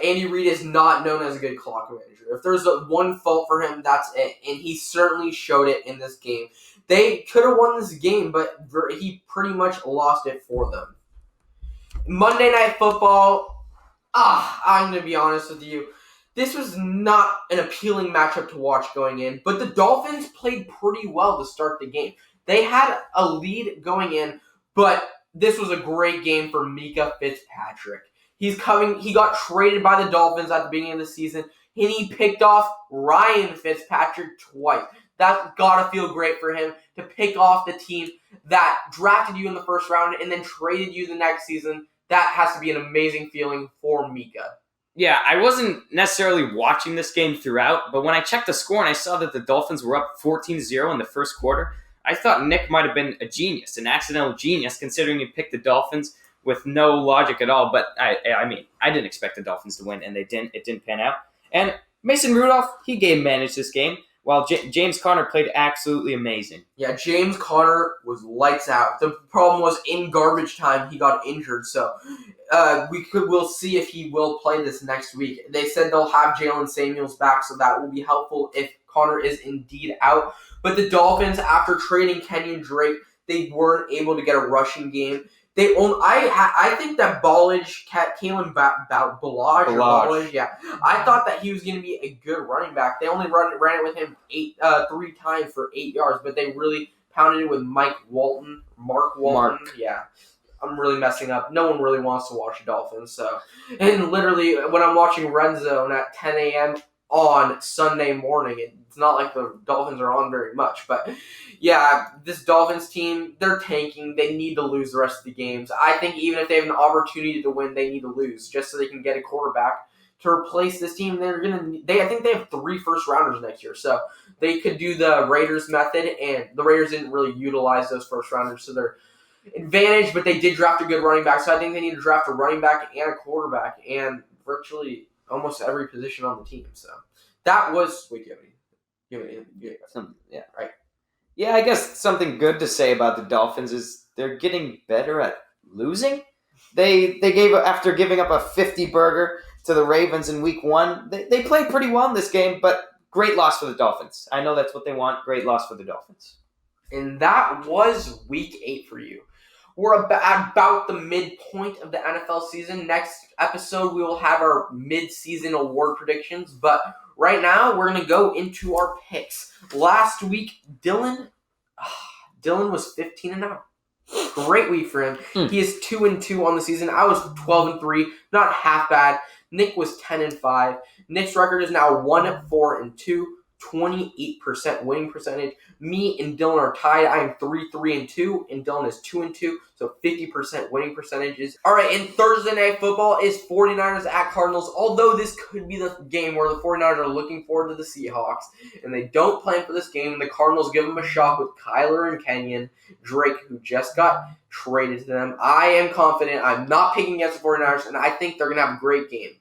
Andy Reid is not known as a good clock manager. If there's one fault for him, that's it, and he certainly showed it in this game. They could have won this game, but he pretty much lost it for them. Monday Night Football, I'm going to be honest with you. This was not an appealing matchup to watch going in, but the Dolphins played pretty well to start the game. They had a lead going in, but this was a great game for Micah Fitzpatrick. He got traded by the Dolphins at the beginning of the season, and he picked off Ryan Fitzpatrick twice. That's got to feel great for him to pick off the team that drafted you in the first round and then traded you the next season. That has to be an amazing feeling for Micah. Yeah, I wasn't necessarily watching this game throughout, but when I checked the score and I saw that the Dolphins were up 14-0 in the first quarter, I thought Nick might have been a genius, an accidental genius, considering he picked the Dolphins with no logic at all. But I didn't expect the Dolphins to win, and they didn't. It didn't pan out. And Mason Rudolph, he game managed this game, while James Conner played absolutely amazing. Yeah, James Conner was lights out. The problem was in garbage time he got injured, so we'll see if he will play this next week. They said they'll have Jalen Samuels back, so that will be helpful if Conner is indeed out. But the Dolphins, after trading Kenyon Drake, they weren't able to get a rushing game. I think that Kalen Ballage, yeah. I thought that he was going to be a good running back. They only ran it with him 3 times for 8 yards, but they really pounded it with Mark Walton. Yeah. I'm really messing up. No one really wants to watch the Dolphins. So, and literally, when I'm watching Red Zone at 10 a.m., on Sunday morning. It's not like the Dolphins are on very much, but yeah, this Dolphins team, they're tanking. They need to lose the rest of the games. I think even if they have an opportunity to win, they need to lose just so they can get a quarterback to replace this team. I think they have 3 first-rounders next year, so they could do the Raiders method, and the Raiders didn't really utilize those first-rounders, so they're advantage, but they did draft a good running back, so I think they need to draft a running back and a quarterback and virtually almost every position on the team. So that was right. Yeah, I guess something good to say about the Dolphins is they're getting better at losing. They gave after giving up a 50 burger to the Ravens in week 1. They played pretty well in this game, but great loss for the Dolphins. I know that's what they want. Great loss for the Dolphins. And that was week 8 for you. We're about the midpoint of the NFL season. Next episode, we will have our mid-season award predictions. But right now, we're going to go into our picks. Last week, Dylan was 15-0. Great week for him. He is 2-2 on the season. I was 12-3, not half bad. Nick was 10-5. Nick's record is now 1-4-2. 28% winning percentage. Me and Dylan are tied. I am 3-3-2, and Dylan is 2-2, so 50% winning percentages. All right, and Thursday Night Football is 49ers at Cardinals, although this could be the game where the 49ers are looking forward to the Seahawks, and they don't plan for this game. The Cardinals give them a shot with Kyler and Kenyon, Drake, who just got traded to them. I am confident. I'm not picking against the 49ers, and I think they're going to have a great game.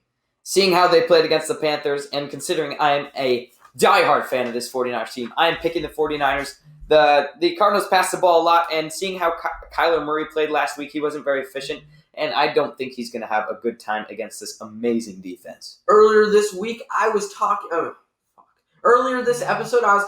Seeing how they played against the Panthers, and considering I am a diehard fan of this 49ers team, I am picking the 49ers. The Cardinals passed the ball a lot, and seeing how Kyler Murray played last week, he wasn't very efficient, and I don't think he's going to have a good time against this amazing defense. Earlier this episode, I was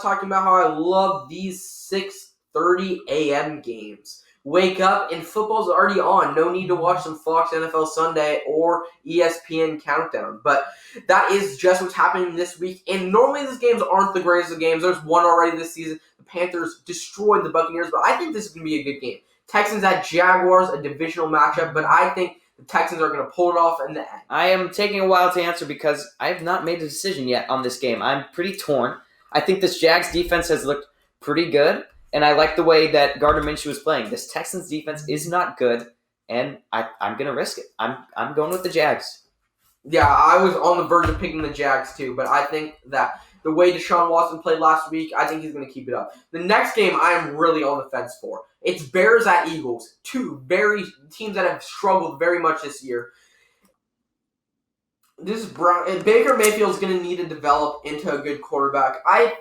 talking about how I love these 6:30 a.m. games. Wake up, and football's already on. No need to watch some Fox NFL Sunday or ESPN Countdown. But that is just what's happening this week. And normally these games aren't the greatest of games. There's one already this season. The Panthers destroyed the Buccaneers, but I think this is going to be a good game. Texans at Jaguars, a divisional matchup, but I think the Texans are going to pull it off in the end. I am taking a while to answer because I have not made a decision yet on this game. I'm pretty torn. I think this Jags defense has looked pretty good. And I like the way that Gardner Minshew was playing. This Texans defense is not good, and I'm going to risk it. I'm going with the Jags. Yeah, I was on the verge of picking the Jags too, but I think that the way Deshaun Watson played last week, I think he's going to keep it up. The next game I am really on the fence for. It's Bears at Eagles, 2 teams that have struggled very much this year. Baker Mayfield's going to need to develop into a good quarterback. I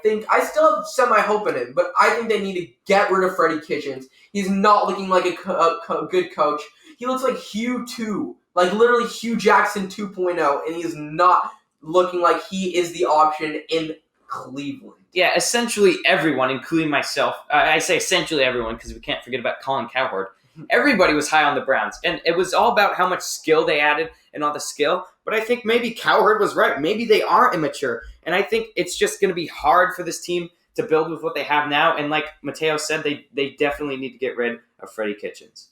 still have semi-hope in him, but I think they need to get rid of Freddie Kitchens. He's not looking like a good coach. He looks like Hugh 2, like literally Hugh Jackson 2.0, and he is not looking like he is the option in Cleveland. Yeah, essentially everyone, including myself. I say essentially everyone because we can't forget about Colin Cowherd. Everybody was high on the Browns, and it was all about how much skill they added and all the skill. But I think maybe Cowherd was right. Maybe they are immature, and I think it's just going to be hard for this team to build with what they have now. And like Mateo said, they definitely need to get rid of Freddie Kitchens.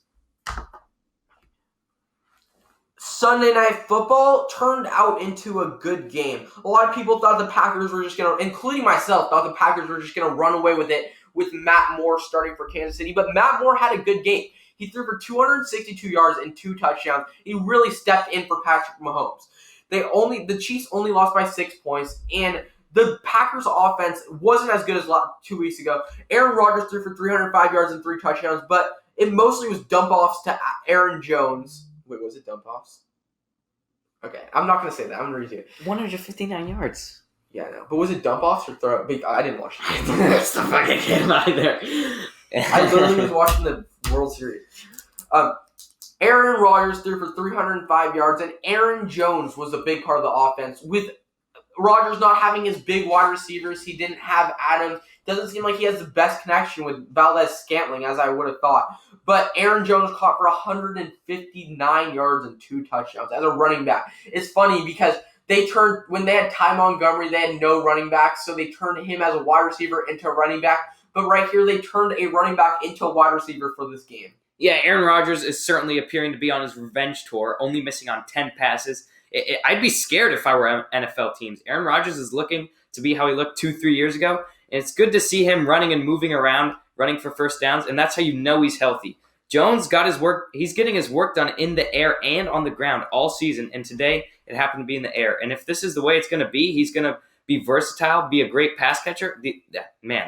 Sunday Night Football turned out into a good game. A lot of people thought the Packers were just going to, including myself, thought the Packers were just going to run away with it with Matt Moore starting for Kansas City. But Matt Moore had a good game. He threw for 262 yards and 2 touchdowns. He really stepped in for Patrick Mahomes. The Chiefs only lost by 6 points, and the Packers' offense wasn't as good as 2 weeks ago. Aaron Rodgers threw for 305 yards and 3 touchdowns, but it mostly was dump-offs to Aaron Jones. Wait, was it dump-offs? Okay, I'm not going to say that. I'm going to redo it. 159 yards. Yeah, I know. But was it dump-offs or throw? I didn't watch it. That's the fucking game either. I literally was watching the World Series. Aaron Rodgers threw for 305 yards, and Aaron Jones was a big part of the offense. With Rodgers not having his big wide receivers, he didn't have Adams. Doesn't seem like he has the best connection with Valdez-Scantling, as I would have thought. But Aaron Jones caught for 159 yards and 2 touchdowns as a running back. It's funny because when they had Ty Montgomery, they had no running back, so they turned him as a wide receiver into a running back. But right here, they turned a running back into a wide receiver for this game. Yeah, Aaron Rodgers is certainly appearing to be on his revenge tour, only missing on 10 passes. I'd be scared if I were NFL teams. Aaron Rodgers is looking to be how he looked 2-3 years ago. And it's good to see him running and moving around, running for first downs, and that's how you know he's healthy. Jones got his work. He's getting his work done in the air and on the ground all season, and today it happened to be in the air. And if this is the way it's going to be, he's going to be versatile, be a great pass catcher.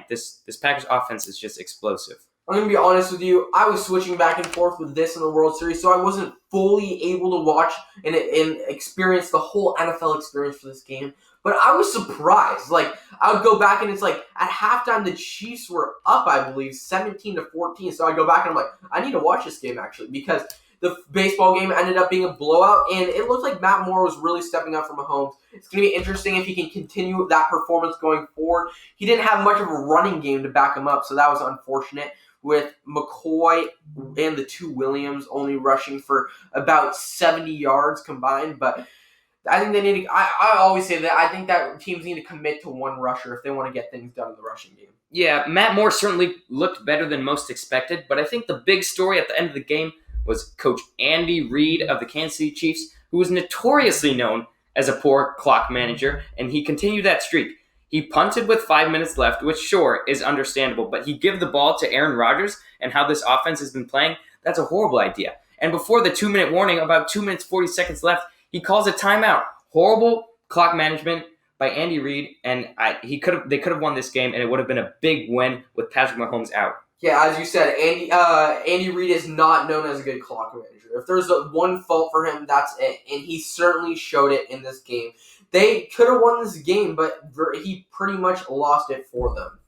This Packers offense is just explosive. I'm going to be honest with you. I was switching back and forth with this in the World Series, so I wasn't fully able to watch and experience the whole NFL experience for this game. But I was surprised. Like, I would go back and it's like, at halftime, the Chiefs were up, I believe, 17-14. So I go back and I'm like, I need to watch this game, actually, because the baseball game ended up being a blowout, and it looked like Matt Moore was really stepping up for Mahomes. It's going to be interesting if he can continue that performance going forward. He didn't have much of a running game to back him up, so that was unfortunate, with McCoy and the two Williams only rushing for about 70 yards combined. But I think they need to – I always say that I think that teams need to commit to one rusher if they want to get things done in the rushing game. Yeah, Matt Moore certainly looked better than most expected, but I think the big story at the end of the game was Coach Andy Reid of the Kansas City Chiefs, who was notoriously known as a poor clock manager, and he continued that streak. He punted with 5 minutes left, which sure is understandable, but he gave the ball to Aaron Rodgers and how this offense has been playing. That's a horrible idea. And before the 2-minute warning, about 2 minutes, 40 seconds left, he calls a timeout. Horrible clock management by Andy Reid, and they could have won this game, and it would have been a big win with Patrick Mahomes out. Yeah, as you said, Andy Reid is not known as a good clock manager. If there's one fault for him, that's it, and he certainly showed it in this game. They could have won this game, but he pretty much lost it for them.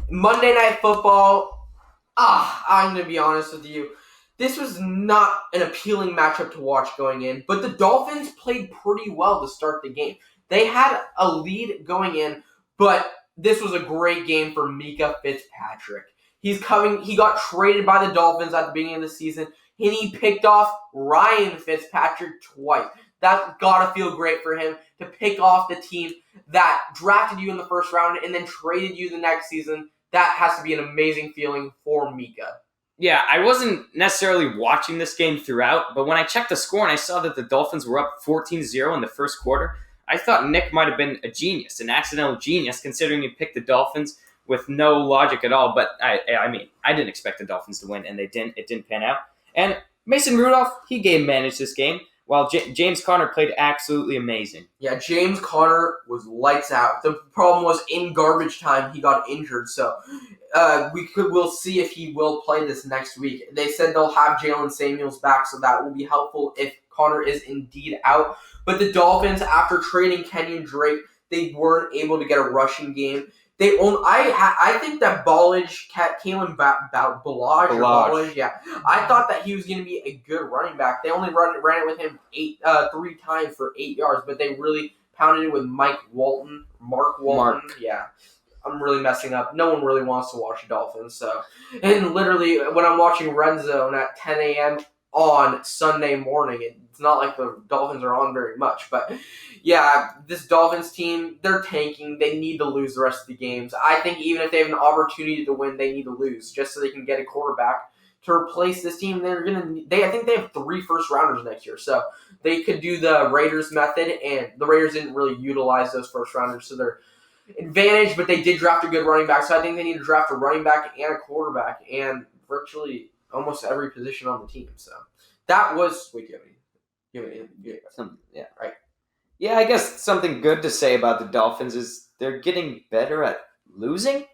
Monday Night Football, I'm going to be honest with you. This was not an appealing matchup to watch going in, but the Dolphins played pretty well to start the game. They had a lead going in, but this was a great game for Micah Fitzpatrick. He got traded by the Dolphins at the beginning of the season, and he picked off Ryan Fitzpatrick twice. That's got to feel great for him to pick off the team that drafted you in the first round and then traded you the next season. That has to be an amazing feeling for Micah. Yeah, I wasn't necessarily watching this game throughout, but when I checked the score and I saw that the Dolphins were up 14-0 in the first quarter, I thought Nick might have been a genius, an accidental genius, considering he picked the Dolphins with no logic at all. But I mean, I didn't expect the Dolphins to win, and they didn't. It didn't pan out. And Mason Rudolph, he game managed this game, while James Conner played absolutely amazing. Yeah, James Conner was lights out. The problem was in garbage time he got injured, so we'll see if he will play this next week. They said they'll have Jalen Samuels back, so that will be helpful if Conner is indeed out. But the Dolphins, after trading Kenny and Drake, they weren't able to get a rushing game. I think that Kalen Ballage, yeah. I thought that he was going to be a good running back. They only ran it with him 3 times for 8 yards, but they really pounded it with Mark Walton. Yeah. I'm really messing up. No one really wants to watch the Dolphins. So, and literally, when I'm watching Red Zone at 10 a.m. on Sunday morning, it's not like the Dolphins are on very much. But, yeah, this Dolphins team, they're tanking. They need to lose the rest of the games. I think even if they have an opportunity to win, they need to lose just so they can get a quarterback to replace this team. I think they have 3 first-rounders next year. So, they could do the Raiders method, and the Raiders didn't really utilize those first-rounders, so they're advantage, but they did draft a good running back, so I think they need to draft a running back and a quarterback and virtually almost every position on the team. So that was right. Yeah, I guess something good to say about the Dolphins is they're getting better at losing.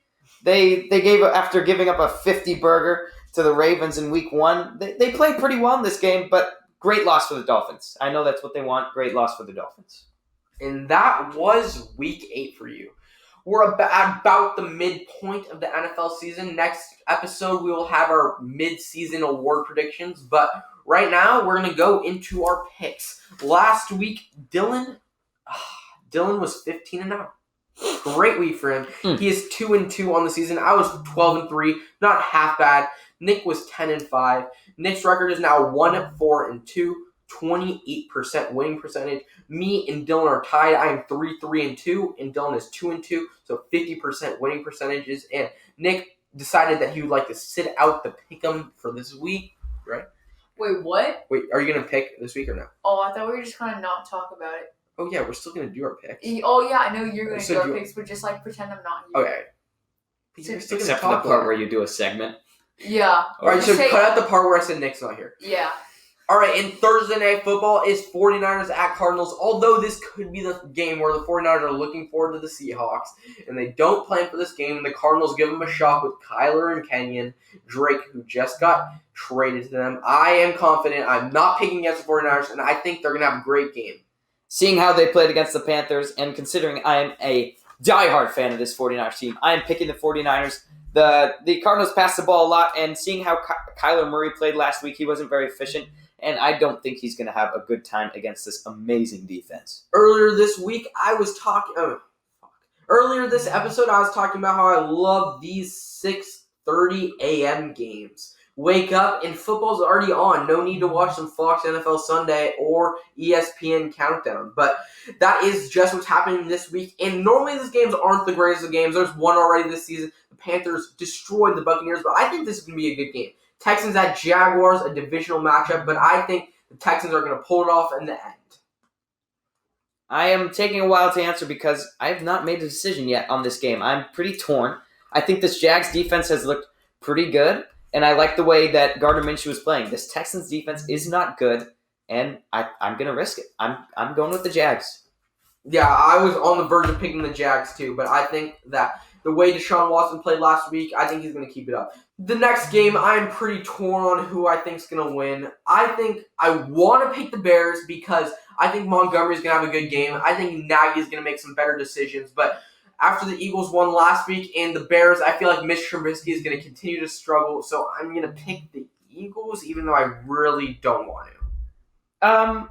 They gave after giving up a 50-burger to the Ravens in week 1. They played pretty well in this game, but great loss for the Dolphins. I know that's what they want. Great loss for the Dolphins. And that was week 8 for you. We're about the midpoint of the NFL season. Next episode, we will have our mid-season award predictions. But right now, we're going to go into our picks. Last week, Dylan was 15-0. Great week for him. He is 2-2 on the season. I was 12-3. Not half bad. Nick was 10-5. Nick's record is now 1-4-2. 28% winning percentage. Me and Dylan are tied. I am 3-3-2, and Dylan is 2-2, so 50% winning percentages. And Nick decided that he would like to sit out the pick'em for this week, right? Wait, what? Wait, are you going to pick this week or no? Oh, I thought we were just going to not talk about it. Oh, yeah, we're still going to do our picks. Oh, yeah, I know you're going to So do our do- picks, but just, like, pretend I'm not here. Okay. But you're still gonna Except for the talk part about where it. you do a segment. Yeah. Alright, so Say- cut out the part where I said Nick's not here. Yeah. Alright, and Thursday Night Football is 49ers at Cardinals. Although this could be the game where the 49ers are looking forward to the Seahawks, and they don't plan for this game, and the Cardinals give them a shot with Kyler and Kenyon, Drake, who just got traded to them. I am confident. I'm not picking against the 49ers, and I think they're going to have a great game. Seeing how they played against the Panthers, and considering I am a diehard fan of this 49ers team, I am picking the 49ers. The Cardinals passed the ball a lot, and seeing how Kyler Murray played last week, he wasn't very efficient, and I don't think he's going to have a good time against this amazing defense. Earlier this week, Earlier this episode, I was talking about how I love these 6:30 a.m. games. Wake up, and football's already on. No need to watch some Fox NFL Sunday or ESPN Countdown. But that is just what's happening this week. And normally these games aren't the greatest of games. There's one already this season. The Panthers destroyed the Buccaneers, but I think this is going to be a good game. Texans at Jaguars, a divisional matchup, but I think the Texans are going to pull it off in the end. I am taking a while to answer because I have not made a decision yet on this game. I'm pretty torn. I think this Jags defense has looked pretty good, and I like the way that Gardner Minshew is playing. This Texans defense is not good, and I'm going to risk it. I'm going with the Jags. Yeah, I was on the verge of picking the Jags too, but I think that the way Deshaun Watson played last week, I think he's going to keep it up. The next game, I'm pretty torn on who I think is going to win. I think I want to pick the Bears because I think Montgomery's going to have a good game. I think Nagy's going to make some better decisions, but after the Eagles won last week and the Bears, I feel like Mitch Trubisky is going to continue to struggle, so I'm going to pick the Eagles, even though I really don't want to.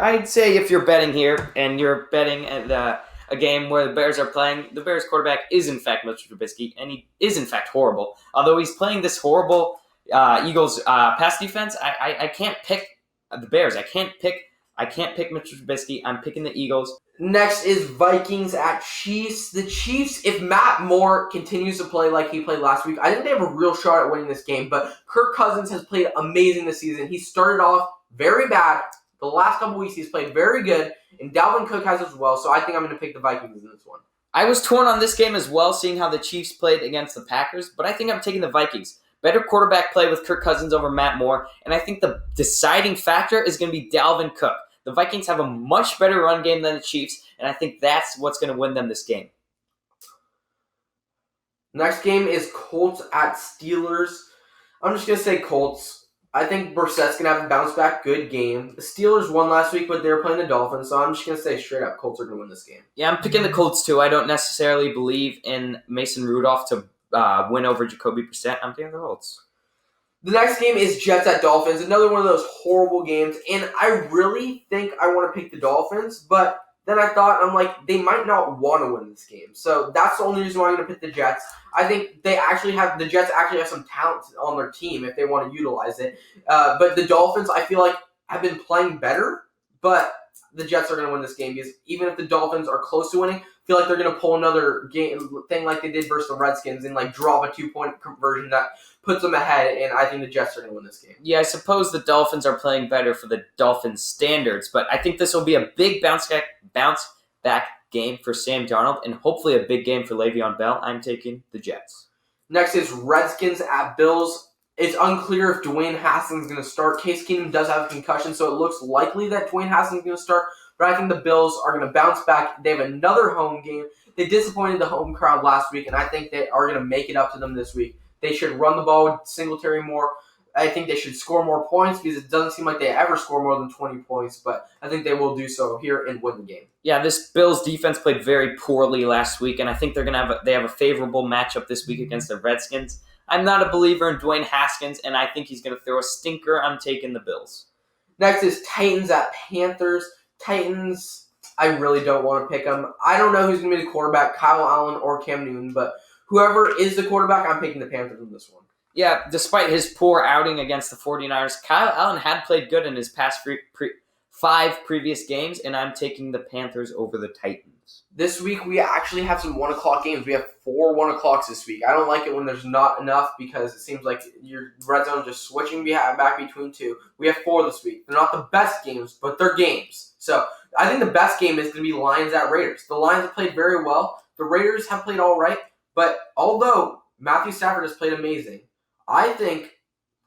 I'd say if you're betting here and you're betting at a game where the Bears are playing, the Bears quarterback is in fact Mitch Trubisky, and he is in fact horrible. Although he's playing this horrible Eagles pass defense, I can't pick the Bears. I can't pick Mitch Trubisky. I'm picking the Eagles. Next is Vikings at Chiefs. The Chiefs, if Matt Moore continues to play like he played last week, I think they have a real shot at winning this game. But Kirk Cousins has played amazing this season. He started off very bad. The last couple weeks he's played very good, and Dalvin Cook has as well, so I think I'm going to pick the Vikings in this one. I was torn on this game as well, seeing how the Chiefs played against the Packers, but I think I'm taking the Vikings. Better quarterback play with Kirk Cousins over Matt Moore, and I think the deciding factor is going to be Dalvin Cook. The Vikings have a much better run game than the Chiefs, and I think that's what's going to win them this game. Next game is Colts at Steelers. I'm just going to say Colts. I think Brissett's going to have a bounce-back good game. The Steelers won last week, but they were playing the Dolphins, so I'm just going to say straight up Colts are going to win this game. Yeah, I'm picking the Colts too. I don't necessarily believe in Mason Rudolph to win over Jacoby Brissett. I'm taking the Colts. The next game is Jets at Dolphins, another one of those horrible games, and I really think I want to pick the Dolphins, but then I thought, I'm like, they might not want to win this game. So that's the only reason why I'm going to pick the Jets. I think the Jets actually have some talent on their team if they want to utilize it. But the Dolphins, I feel like, have been playing better, but the Jets are going to win this game because even if the Dolphins are close to winning, I feel like they're going to pull another game thing like they did versus the Redskins and like drop a 2-point conversion that puts them ahead, and I think the Jets are going to win this game. Yeah, I suppose the Dolphins are playing better for the Dolphins' standards, but I think this will be a big bounce back game for Sam Darnold and hopefully a big game for Le'Veon Bell. I'm taking the Jets. Next is Redskins at Bills. It's unclear if Dwayne Haskins is going to start. Case Keenum does have a concussion, so it looks likely that Dwayne Haskins is going to start, but I think the Bills are going to bounce back. They have another home game. They disappointed the home crowd last week, and I think they are going to make it up to them this week. They should run the ball with Singletary more. I think they should score more points because it doesn't seem like they ever score more than 20 points, but I think they will do so here and win the game. Yeah, this Bills defense played very poorly last week, and I think they have a favorable matchup this week against the Redskins. I'm not a believer in Dwayne Haskins, and I think he's going to throw a stinker. I'm taking the Bills. Next is Titans at Panthers. Titans, I really don't want to pick them. I don't know who's going to be the quarterback, Kyle Allen or Cam Newton, but whoever is the quarterback, I'm picking the Panthers in this one. Yeah, despite his poor outing against the 49ers, Kyle Allen had played good in his past 5 previous games, and I'm taking the Panthers over the Titans. touchdowns. This week, we actually have some 1 o'clock games. We have 4 1 o'clocks this week. I don't like it when there's not enough because it seems like your red zone just switching back between two. We have 4 this week. They're not the best games, but they're games. So I think the best game is going to be Lions at Raiders. The Lions have played very well. The Raiders have played all right. But although Matthew Stafford has played amazing, I think,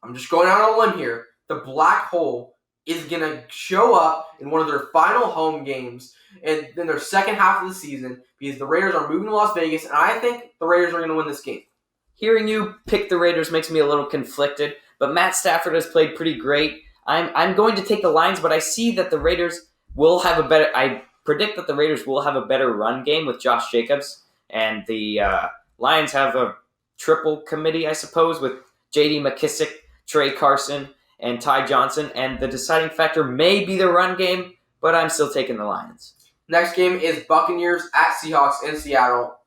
I'm just going out on a limb here, the Black Hole is going to show up in one of their final home games and then their second half of the season because the Raiders are moving to Las Vegas, and I think the Raiders are going to win this game. Hearing you pick the Raiders makes me a little conflicted, but Matt Stafford has played pretty great. I'm going to take the Lions, but I see that the Raiders will have a better – I predict that the Raiders will have a better run game with Josh Jacobs, and the Lions have a triple committee, I suppose, with J.D. McKissick, Trey Carson, and Ty Johnson, and the deciding factor may be the run game, but I'm still taking the Lions. Next game is Buccaneers at Seahawks in Seattle.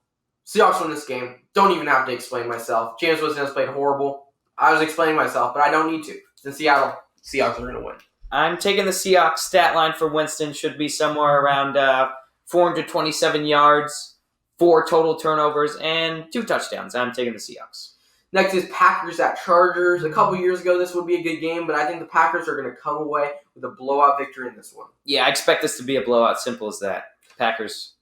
Seahawks win this game. Don't even have to explain myself. James Winston has played horrible. I was explaining myself, but I don't need to. It's in Seattle. Seahawks are going to win. I'm taking the Seahawks. Stat line for Winston should be somewhere around 427 yards, 4 total turnovers, and 2 touchdowns. I'm taking the Seahawks. Next is Packers at Chargers. A couple years ago, this would be a good game, but I think the Packers are going to come away with a blowout victory in this one. Yeah, I expect this to be a blowout. Simple as that. Packers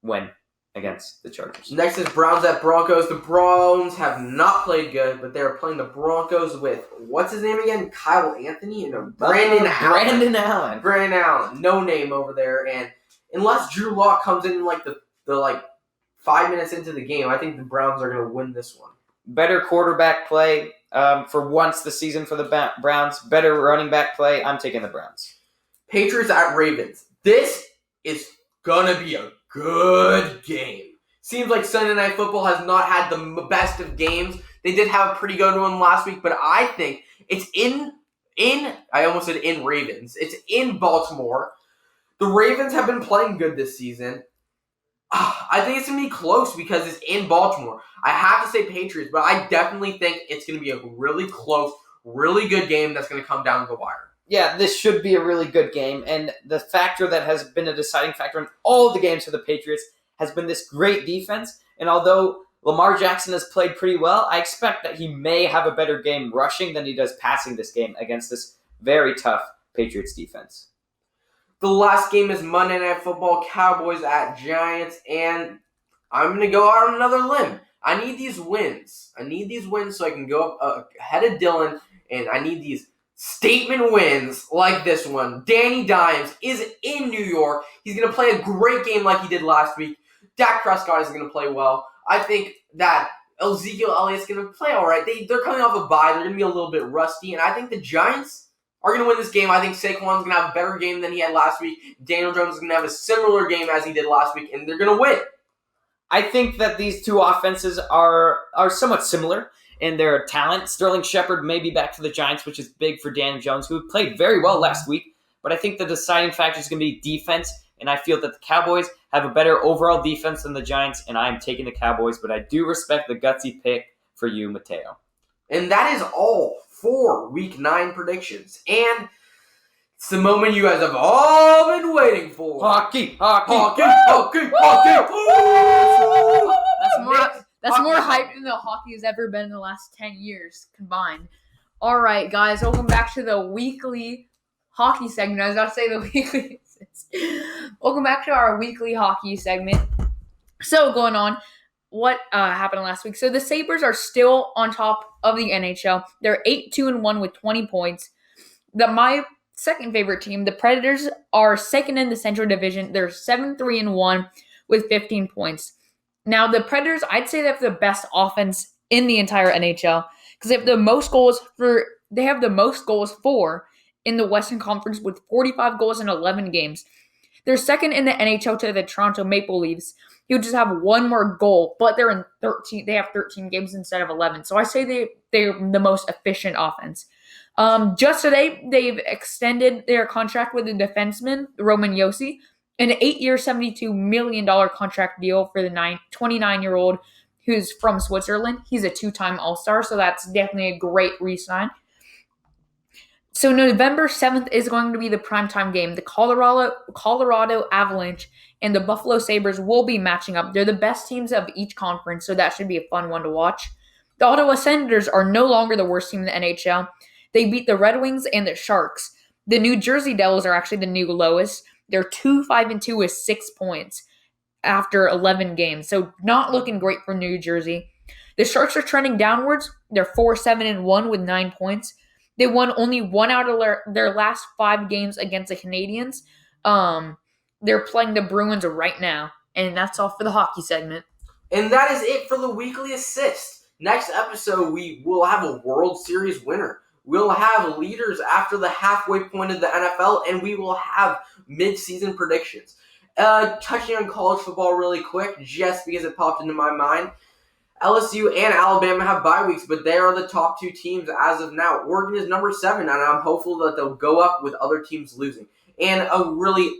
win against the Chargers. Next is Browns at Broncos. The Browns have not played good, but they're playing the Broncos with, what's his name again? Kyle Anthony? No, Brandon Allen. Brandon Allen. No name over there. And unless Drew Lock comes in the 5 minutes into the game, I think the Browns are going to win this one. Better quarterback play for once this season for the Browns. Better running back play. I'm taking the Browns. Patriots at Ravens. This is going to be a good game. Seems like Sunday Night Football has not had the best of games. They did have a pretty good one last week, but I think it's I almost said in Ravens. It's in Baltimore. The Ravens have been playing good this season. I think it's going to be close because it's in Baltimore. I have to say Patriots, but I definitely think it's going to be a really close, really good game that's going to come down to the wire. Yeah, this should be a really good game, and the factor that has been a deciding factor in all the games for the Patriots has been this great defense, and although Lamar Jackson has played pretty well, I expect that he may have a better game rushing than he does passing this game against this very tough Patriots defense. The last game is Monday Night Football, Cowboys at Giants, and I'm going to go out on another limb. I need these wins. So I can go up ahead of Dylan, and I need these statement wins like this one. Danny Dimes is in New York. He's going to play a great game like he did last week. Dak Prescott is going to play well. I think that Ezekiel Elliott's going to play all right. They're coming off a bye. They're going to be a little bit rusty, and I think the Giants are going to win this game. I think Saquon's going to have a better game than he had last week. Daniel Jones is going to have a similar game as he did last week, and they're going to win. I think that these two offenses are somewhat similar in their talent. Sterling Shepard may be back for the Giants, which is big for Daniel Jones, who played very well last week. But I think the deciding factor is going to be defense, and I feel that the Cowboys have a better overall defense than the Giants, and I'm taking the Cowboys, but I do respect the gutsy pick for you, Mateo. And that is all for Week 9 predictions. And it's the moment you guys have all been waiting for. Hockey! That's more hype than the hockey has ever been in the last 10 years combined. All right, guys, welcome back to the weekly hockey segment. I was about to say the weekly. Welcome back to our weekly hockey segment. So, going on, what happened last week? So, the Sabres are still on top of the NHL. They're 8-2-1 with 20 points. My second favorite team, the Predators, are second in the Central Division. They're 7-3-1 with 15 points. Now, the Predators, I'd say they have the best offense in the entire NHL because they have the most goals for in the Western Conference with 45 goals in 11 games. They're second in the NHL to the Toronto Maple Leafs, who just have one more goal, but they're in 13. They have 13 games instead of 11. So I say they're the most efficient offense. Just today, they've extended their contract with the defenseman, Roman Josi, an 8-year, $72 million contract deal for the 29-year-old who's from Switzerland. He's a 2-time All-Star, so that's definitely a great re-sign. So November 7th is going to be the primetime game. The Colorado Avalanche and the Buffalo Sabres will be matching up. They're the best teams of each conference, so that should be a fun one to watch. The Ottawa Senators are no longer the worst team in the NHL. They beat the Red Wings and the Sharks. The New Jersey Devils are actually the new lowest. They're 2-5-2 with 6 points after 11 games. So not looking great for New Jersey. The Sharks are trending downwards. They're 4-7-1 with 9 points. They won only 1 out of their last 5 games against the Canadiens. They're playing the Bruins right now. And that's all for the hockey segment. And that is it for the weekly assist. Next episode, we will have a World Series winner. We'll have leaders after the halfway point of the NFL, and we will have mid-season predictions. Touching on college football really quick, just because it popped into my mind. LSU and Alabama have bye weeks, but they are the top 2 teams as of now. Oregon is number 7, and I'm hopeful that they'll go up with other teams losing. And a really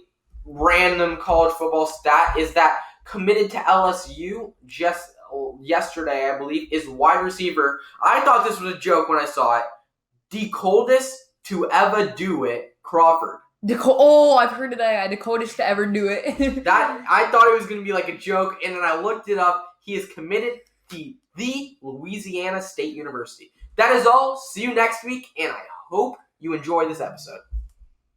random college football stat is that committed to LSU just yesterday, I believe, is wide receiver. I thought this was a joke when I saw it. The coldest to ever do it, Crawford. I've heard of that. The coldest to ever do it. That I thought it was going to be like a joke, and then I looked it up. He is committed to the Louisiana State University. That is all. See you next week, and I hope you enjoy this episode.